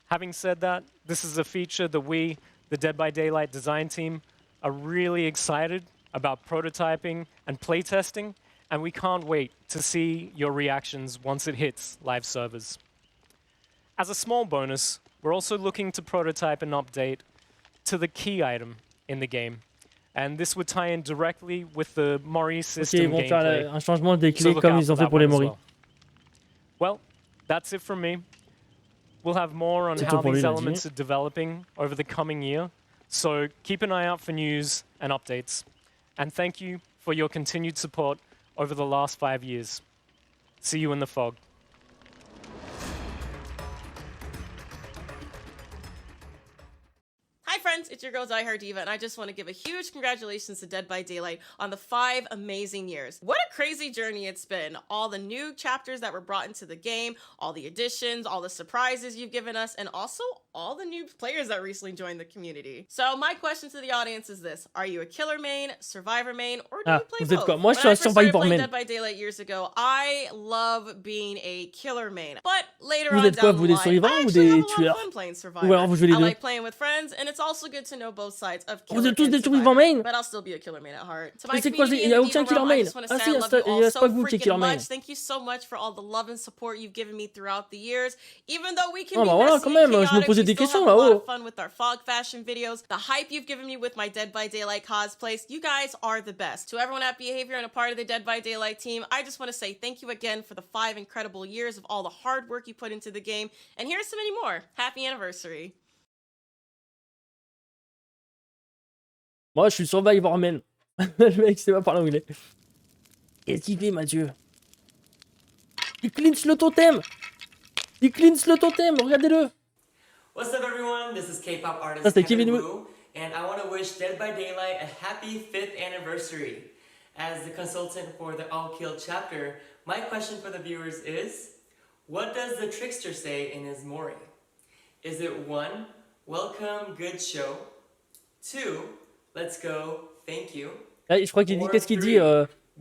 Having said that, this is a feature that we, the Dead by Daylight design team, are really excited about prototyping and playtesting, and we can't wait to see your reactions once it hits live servers. As a small bonus, we're also looking to prototype an update to the key item in the game, and this would tie in directly with the Mori system gameplay. Un changement des clés comme ils ont fait pour les Mori. Well, that's it from me. We'll have more on how these elements are developing over the coming year, so keep an eye out for news and updates. And thank you for your continued support over the last 5 years. See you in the fog. Hi friends, it's your girl Die Hard Diva, and I just want to give a huge congratulations to Dead by Daylight on the 5 amazing years. What a crazy journey it's been. All the new chapters that were brought into the game, all the additions, all the surprises you've given us, and also all the new players that recently joined the community. So my question to the audience is this: are you a killer main, survivor main, or do you play both? Quoi? Moi, je suis un survivor main. Dead by Daylight years ago, I love being a killer main, but later vous on êtes quoi, down vous the des line, survivants I ou actually des have a lot of tueurs? fun playing survivor. Ou alors vous jouez les I deux? like playing with friends, and it's also good to know both sides of Vous killer êtes tous and des survivants main. survivor, but I'll still be a killer main at heart. To my Mais c'est quoi, community il y a in the aucun Diva killer realm, main. I just want to Ah say si, I love you all c'est so pas vous qui est freaking killer main. much. Thank you so much for all the love and support you've given me throughout the years. Even though we can Oh be bah voilà, messy quand and même, je me chaotic, posais we des still questions have a lot là-haut. of fun with our fog fashion videos. The hype you've given me with my Dead by Daylight cosplays. You guys are the best. To everyone at Behavior and a part of the Dead by Daylight team, I just want to say thank you again for the 5 incredible years of all the hard work you put into the game. And here's to many more. Happy anniversary. Moi, je suis Survivor Man. Le mec, c'est pas parler anglais. Qu'est-ce qu'il fait, Mathieu? Il clinch le totem. Il clinch le totem, regardez-le. What's up, everyone? This is K-pop Ça, artist c'était Kevin Kevin Wu, and I want to wish Dead by Daylight a happy 5th anniversary. As the consultant for the All Kill chapter, my question for the viewers is, what does the Trickster say in his Mori? Is it 1, welcome, good show, 2, let's go, thank you, Ah, je crois qu'il dit, qu'est-ce qu'il dit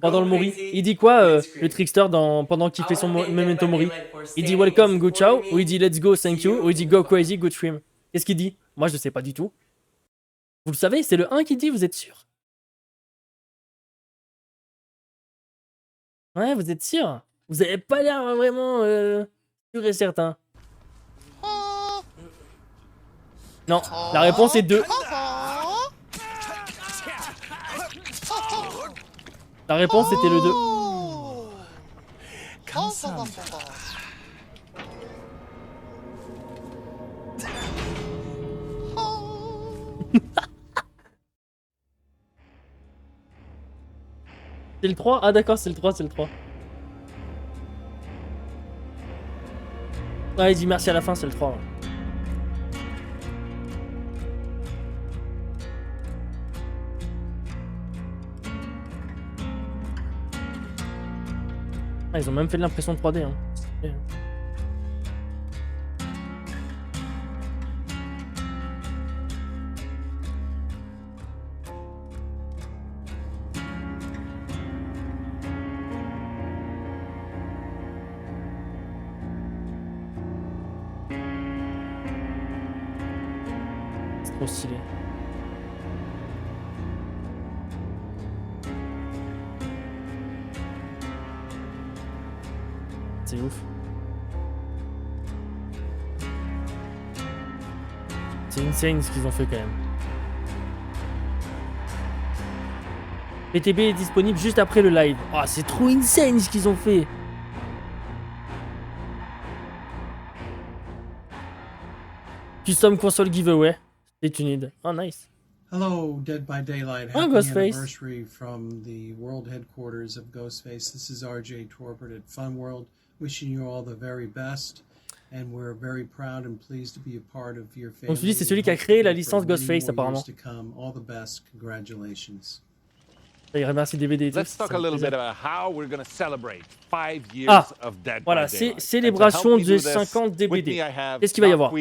pendant le Mori? Il dit quoi, le trickster, pendant qu'il fait son Memento Mori? Il dit welcome, good ciao, ou il dit let's go, thank you, ou il dit go crazy, good stream. Qu'est-ce qu'il dit? Moi, je sais pas du tout. Vous le savez, c'est le 1 qui dit, vous êtes sûr? Ouais, vous êtes sûr? Vous avez pas l'air vraiment sûr et certain. Non, la réponse est 2. La réponse était le 2. C'est le 3? Ah d'accord, c'est le 3, c'est le 3. Ouais, il dit merci à la fin, c'est le 3. Ouais. Ah, ils ont même fait de l'impression 3D. Hein. C'est trop stylé. C'est ouf. C'est insane ce qu'ils ont fait quand même. PTB est disponible juste après le live. Ah, oh, c'est trop insane ce qu'ils ont fait. Custom console giveaway. Stay tuned. Oh, nice. Hello, Dead by Daylight. Oh, Happy Ghostface. anniversary from the world headquarters of Ghostface. This is RJ Torpert at Fun World, wishing you all the very best. And we're very proud and pleased to be a part of your family. Donc celui, c'est celui qui a créé la licence Ghostface apparemment. All the best. Congratulations. Il remercie DVD et tout. Let's talk a little bit about how we're going to celebrate 5 years of Dead by voilà, Daylight. c'est célébration des 50 DBD. Qu'est-ce qu'il va y avoir?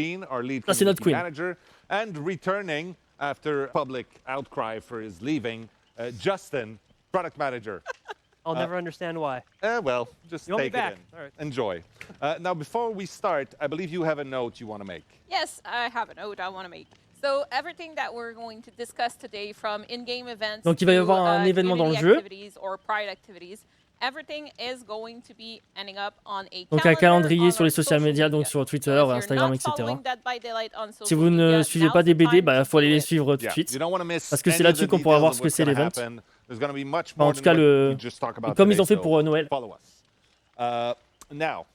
Ça, c'est notre Queen. And returning after public outcry for his leaving, Justin, product manager. I'll never understand why. Well, just you take it in. All right. Enjoy. Now, before we start, I believe you have a note you want to make. Yes, I have a note I want to make. So everything that we're going to discuss today, from in-game events Donc il va y avoir un événement dans le jeu. or pride activities, everything is going to be ending up on a Donc un calendrier sur les social media, donc sur Twitter, Instagram, etc. Si vous ne suivez pas des BD, bah faut aller les suivre tout de suite. Parce que c'est là-dessus qu'on pourra voir ce que c'est l'event. En tout cas, comme ils ont fait pour Noël. Now,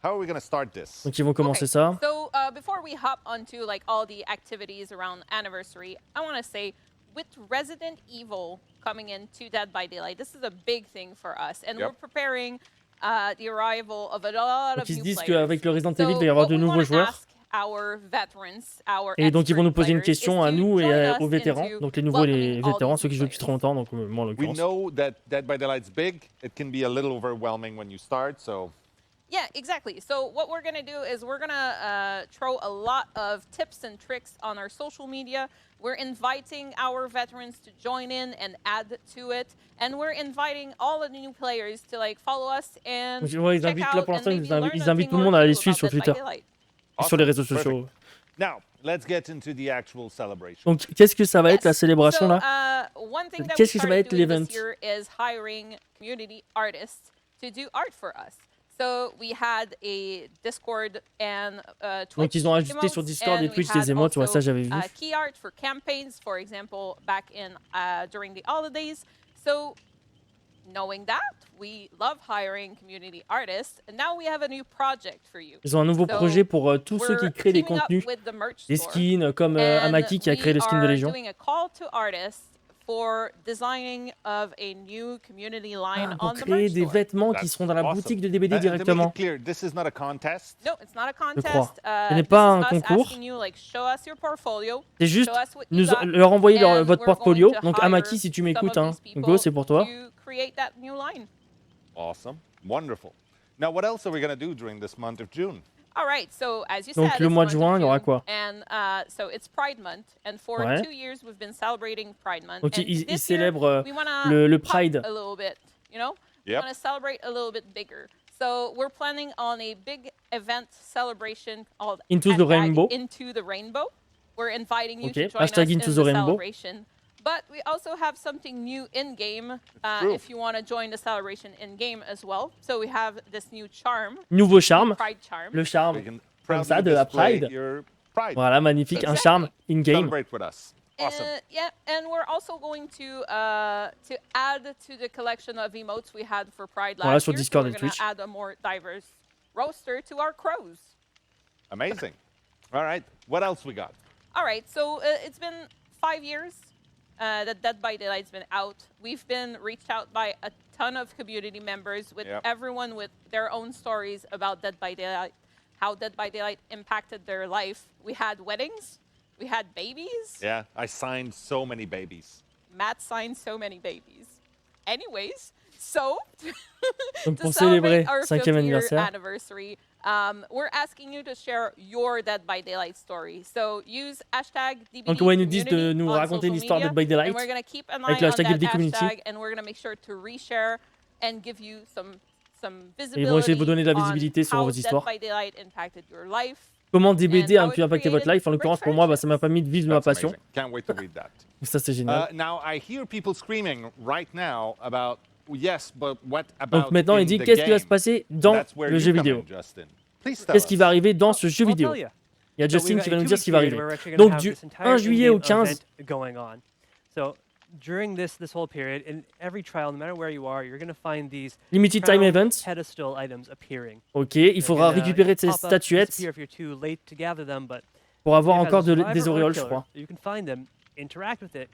how are we going to start this? Donc ils vont commencer ça. So before we hop onto like all the activities around anniversary, I want to say with Resident Evil coming into Dead by Daylight, this is a big thing for us, and we're preparing the arrival of a lot Donc of ils se new disent players. qu'avec le Resident Evil, il va y avoir de nouveaux joueurs. Our veterans, our Et donc ils vont nous poser une players, question is à to nous et join us aux vétérans. into Donc les nouveaux et les welcoming all vétérans, these ceux qui jouent depuis trop longtemps, donc moi en We l'occurrence. know that Dead by Daylight's big. It can be a little overwhelming when you start, so... Yeah, exactly. So what we're going to do is we're going to throw a lot of tips and tricks on our social media. We're inviting our veterans to join in and add to it. And we're inviting all of the new players to like follow us and Donc, ouais, ils check invitent, out là pour and l'instant, maybe learn ils a invitent thing tout le or monde à two les suivre about sur Dead by Twitter. Daylight. Et sur les réseaux sociaux. Now, let's get into the actual celebration. Donc, qu'est-ce que ça va être la célébration So, là? one thing that we Qu'est-ce que ça va started être doing l'event? this year is hiring community artists to do art for us. So we had a Discord and Twitch. Donc, ils ont ajouté sur emotes, Discord et and we Twitch des had émotes. Ouais, ça, also, j'avais vu. key art for campaigns, for example, back in during the holidays. So knowing that, we love hiring community artists, and now we have a new project for you. Ils ont un nouveau So projet pour tous ceux qui we're créent des teaming up contenus, with the merch des store, skins, comme and Amaki qui a créé le skin de we are Légion. doing a call to artists for designing of a new community line Pour on the créer merch des store. vêtements qui seront dans la Awesome. boutique de DBD To make directement. it clear, this is not a contest. No, it's not a crois. contest. Ce n'est This pas is un us concours. asking you, like, show us your portfolio, C'est juste show us what you got, leur envoyer and votre we're portfolio. going to Donc hire Amaki, si tu some m'écoutes, of hein, these go, c'est people pour toi. to create that new line. Awesome. Wonderful. Now, what else are we going to do during this month of June? All right, so as you Donc said, le it's mois de month of juin, il y aura June, quoi? And so it's Pride Month, and for Ouais. 2 years we've been celebrating Pride Month. Donc and ils this célèbrent year, we wanna le pop Pride. a little bit, you know? We Yep. want to celebrate a little bit bigger. So we're planning on a big event celebration called Into the hashtag Rainbow. Into the Rainbow. We're inviting you Okay, to join us hashtag in Into the the Rainbow. celebration. But we also have something new in-game true. if you want to join the celebration in-game as well. So we have this new charm. Nouveau charme, Pride charm. le charme, You can comme ça, proudly de la display Pride. your pride. Voilà, magnifique, un charme in-game. Celebrate with us. Awesome. Yeah, and we're also going to add to the collection of emotes we had for Pride last Voilà, sur year. Discord so et we're going Twitch. to add a more diverse roster to our crows. Amazing. All right. What else we got? All right, so it's been 5 years that Dead by Daylight's been out. We've been reached out by a ton of community members with Yep. everyone with their own stories about Dead by Daylight, how Dead by Daylight impacted their life. We had weddings, we had babies. Yeah, I signed so many babies. Matt signed so many babies. Anyways, so Donc to pour célébrer celebrate our 5e 5th year anniversaire, anniversary, we're asking you to share your Dead by Daylight story. So use hashtag DBD donc ouais, ils nous disent de community nous on raconter social l'histoire de media, Dead by Daylight and we're gonna keep an eye avec le on hashtag that DBD Community. hashtag, and we're gonna make sure to reshare and give you some Et ils vont essayer de vous donner de la visibility visibilité on sur how vos Dead histoires. by Daylight impacted your life. Comment DBD a how pu it impacter votre created life. En l'occurrence, pour moi, bah, ça m'a permis de vivre ma That's passion. amazing. Can't wait to read that. Ça, c'est génial. Now, I hear people screaming right now about, yes, but what about Donc maintenant, il in dit the qu'est-ce qui va se game? passer dans That's where le you jeu come vidéo. in, Justin. Please tell Qu'est-ce qui us. va arriver dans ce jeu I'll vidéo. tell you. Il y a So Justin we've qui got va a nous dire ce qui va 2-week period arriver. where we're actually gonna Donc have du this entire 1 juillet au in-game 15, event going on. So during this whole period, in every trial, no matter where you are, you're going to find these Limited time crown events. pedestal items appearing. Ok, il They're faudra gonna récupérer ces pop up, statuettes disappear if you're too late to gather them, but pour avoir if as a encore survivor des or a auréoles, je killer, crois. You can find them, interact with it,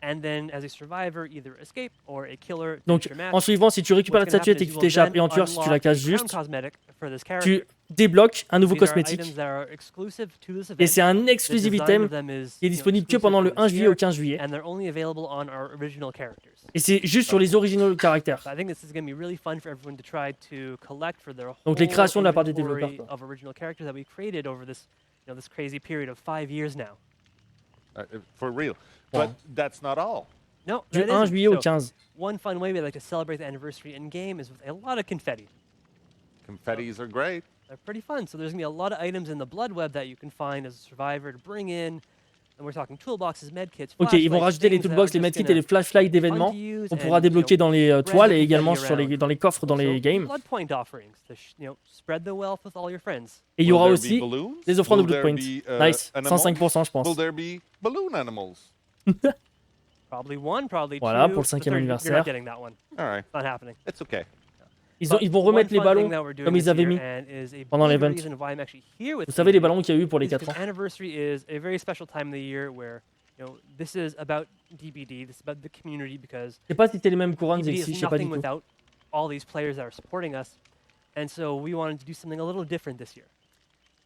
and then as a survivor, either escape or a killer Donc finish your match. en suivant, si tu récupères la What's gonna statuette happen et is que you tu will t'échappes then et en tueur, si tu la unlock a casses crown juste, cosmetic for this tu character. débloques un nouveau These are cosmétique. items that are exclusive to this Et event. c'est un The exclusive design item of them is, qui est you know, disponible que exclusive pendant to le this 1 juillet year, au 15 juillet. and they're only available on our original characters. Et c'est juste sur les originaux caractères. So I think this is going to be really fun for everyone to try to collect for their Donc les whole créations de la part des inventory développeurs, quoi. of original characters that we created over this, this crazy period of 5 years now. For real. But that's not all. No, Du that 1 isn't. juillet au So, 15. one fun way we like to celebrate the anniversary in game is with a lot of confetti. Confettis are great. They're pretty fun. So there's gonna be a lot of items in the blood web that you can find as a survivor to bring in. And we're talking toolboxes, medkits, Ok, ils vont flashlights, rajouter les things that toolbox, are les just medkits et gonna les flashlights d'événements fun to use qu'on pourra and, débloquer dans les spread toiles the et également confetti sur around. dans les coffres dans les Also, games. blood point offerings to spread the wealth with all your friends. Et il y aura Will aussi there be balloons? des offrandes de Will Blood there Point. be, Nice, animals? 105% je pense. Will there be balloon animals? Probably one, probably Voilà, two. pour le 5e The third, you're anniversaire. not getting that one. All right. It's not happening. It's okay. Ils vont remettre les ballons comme ils avaient mis pendant l'event. Vous savez les ballons qu'il y a eu pour les 4 ans. Anniversary is a very special time of the year where this is about DBD, this is about the community because Je sais pas si c'est les mêmes couronnes DBD ici, is je sais pas du nothing tout. without all these players that are supporting us, and so we wanted to do something a little different this year.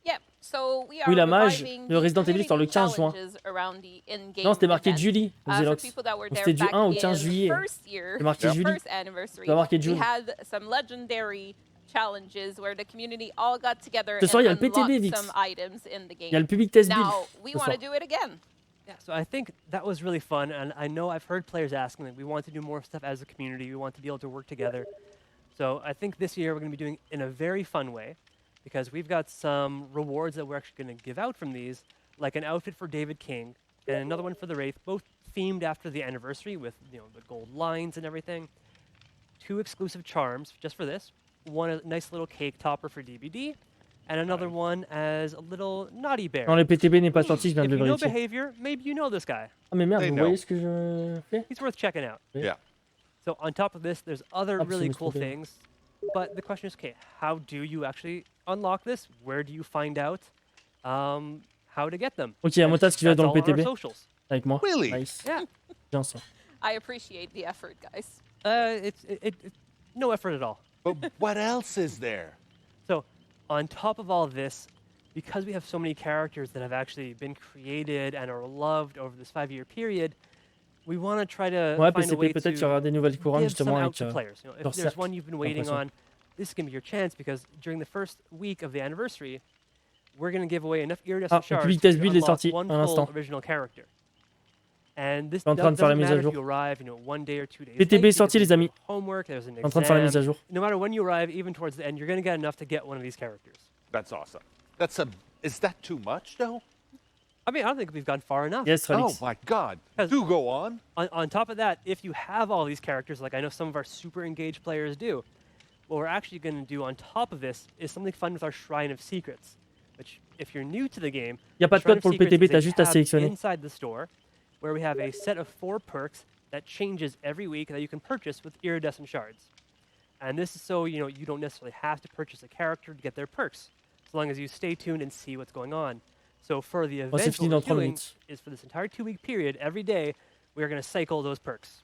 Yep. So we are Oui, la mage reviving de the Resident Evil sort le 15 juin. challenges around the in-game Non, c'était marqué event. Julie, For Xelox. people that were Donc there c'était du back 1 au in 15 juillet. first year, C'est marqué Julie. first anniversary, C'est marqué we June. had some legendary challenges where the community all got together Ce soir, il y a and le PTB, unlocked Vix. some items in the game. Il y a le public test build Now, we ce want to soir. do it again. Yeah, so I think that was really fun, and I know I've heard players asking, like, we want to do more stuff as a community, we want to be able to work together. So I think this year we're going to be doing it in a very fun way. because we've got some rewards that we're actually going to give out from these, like an outfit for David King and another one for the Wraith, both themed after the anniversary with the gold lines and everything. 2 exclusive charms just for this. One a nice little cake topper for DBD, and another one as a little naughty bear. Non, le PTB n'est pas sorti, je viens de If le you know vérifier. behavior, maybe you know this guy. Ah mais merde, vous voyez ce que je fais? He's worth checking out. Yeah. So on top of this, there's other really Absolutely. cool things. But the question is, okay, how do you actually unlock this? Where do you find out how to get them? Ok, il y a mon task qui va That's dans le all on our PTB. socials. Avec moi. Really? Nice. Yeah. Bien ça. I appreciate the effort, guys. It's no effort at all. But what else is there? So, on top of all of this, because we have so many characters that have actually been created and are loved over this 5-year period, we want to try to Ouais, find a way PCP, peut-être qu'il y to aura des nouvelles couronnes give some justement out avec to players. You know, if leur there's cercle. one you've been J'ai waiting l'impression. on, this is going to be your chance because during the first week of the anniversary, we're going to give away enough iridescent Ah, shards Public to Test Build est unlock sorti one à full l'instant. original character. And this En train de faire la doesn't mise à matter if jour. you arrive, 1 day or 2 days PTB late, sorti because les amis. there's homework, there's an En train de faire la mise à exam. jour. No matter when you arrive, even towards the end, you're going to get enough to get one of these characters. That's awesome. Is that too much though? I mean, I don't think we've gone far enough. Yes, Oh Relix. my God. Do go on. On top of that, if you have all these characters, like I know some of our super engaged players do, what we're actually going to do on top of this is something fun with our Shrine of Secrets, which, if you're new to the game, Y a pas de Shrine code of pour le Secrets PTB, is a t'as juste à tab sélectionner. inside the store, where we have a set of 4 perks that changes every week that you can purchase with iridescent shards. And this is so you don't necessarily have to purchase a character to get their perks, as long as you stay tuned and see what's going on. So for the Oh, c'est event, fini what dans we're 3 doing minutes. is for this entire 2-week period, every day, we are going to cycle those perks.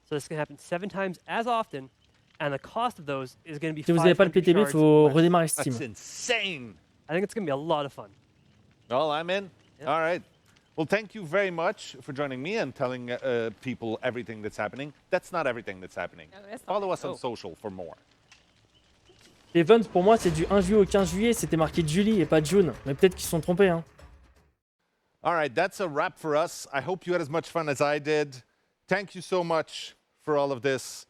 So this can happen 7 times as often, and the cost of those is going to be Si vous n'avez pas le 500 PTB, il shards faut less. redémarrer Steam. That's insane. I think it's going to be a lot of fun. Well, I'm in. Yep. All right. Well, thank you very much for joining me and telling people everything that's happening. That's not everything that's happening. No, that's not Follow us on Oh. social for more. Event pour moi c'est du 1 juillet au 15 juillet, c'était marqué Julie et pas June. Mais peut-être qu'ils se sont trompés hein. All right, that's a wrap for us. I hope you had as much fun as I did. Thank you so much for all of this.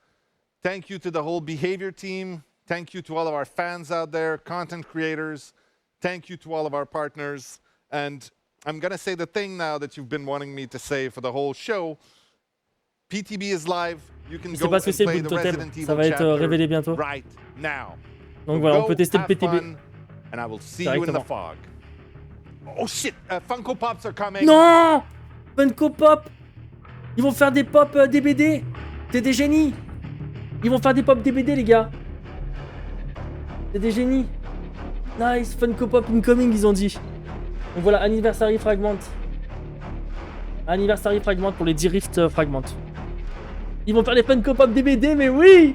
Thank you to the whole Behavior team. Thank you to all of our fans out there, content creators. Thank you to all of our partners. And I'm going to say the thing now that you've been wanting me to say for the whole show. PTB is live. You can Je sais go pas ce que and c'est le play Boom the Totem. Resident Ça Evil va être chapter révélé bientôt. right now. Donc So voilà, on go, peut tester le have PTB. fun, and I will see you in the Directement. fog. Oh shit, Funko Pops are coming. Non, Funko Pop. Ils vont faire des pop DBD. C'est des génies. Ils vont faire des pop DBD les gars. C'est des génies. Nice, Funko Pop incoming ils ont dit. Donc voilà, Anniversary Fragment. Anniversary Fragment pour les 10 Rift Fragment. Ils vont faire les Funko Pop DBD, mais oui.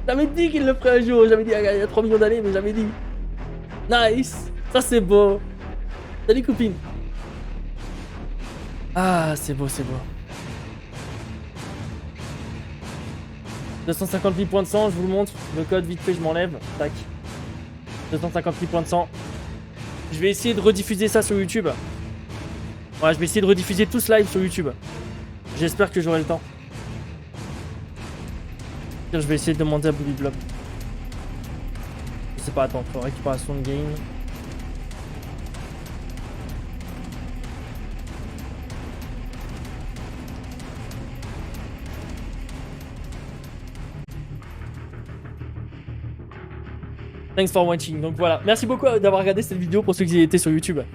J'avais dit qu'ils le feraient un jour. J'avais dit il y a 3 millions d'années, mais j'avais dit. Nice. Ça c'est beau. Salut copine. Ah, c'est beau, c'est beau. 258 points de sang, je vous le montre. Le code, vite fait, je m'enlève. Tac. 258 points de sang. Je vais essayer de rediffuser ça sur YouTube. Ouais, je vais essayer de rediffuser tout ce live sur YouTube. J'espère que j'aurai le temps. Je vais essayer de demander à Bobby Blob. Je sais pas, attends, pour récupération de game. Thanks for watching. Donc voilà, merci beaucoup d'avoir regardé cette vidéo pour ceux qui étaient sur YouTube.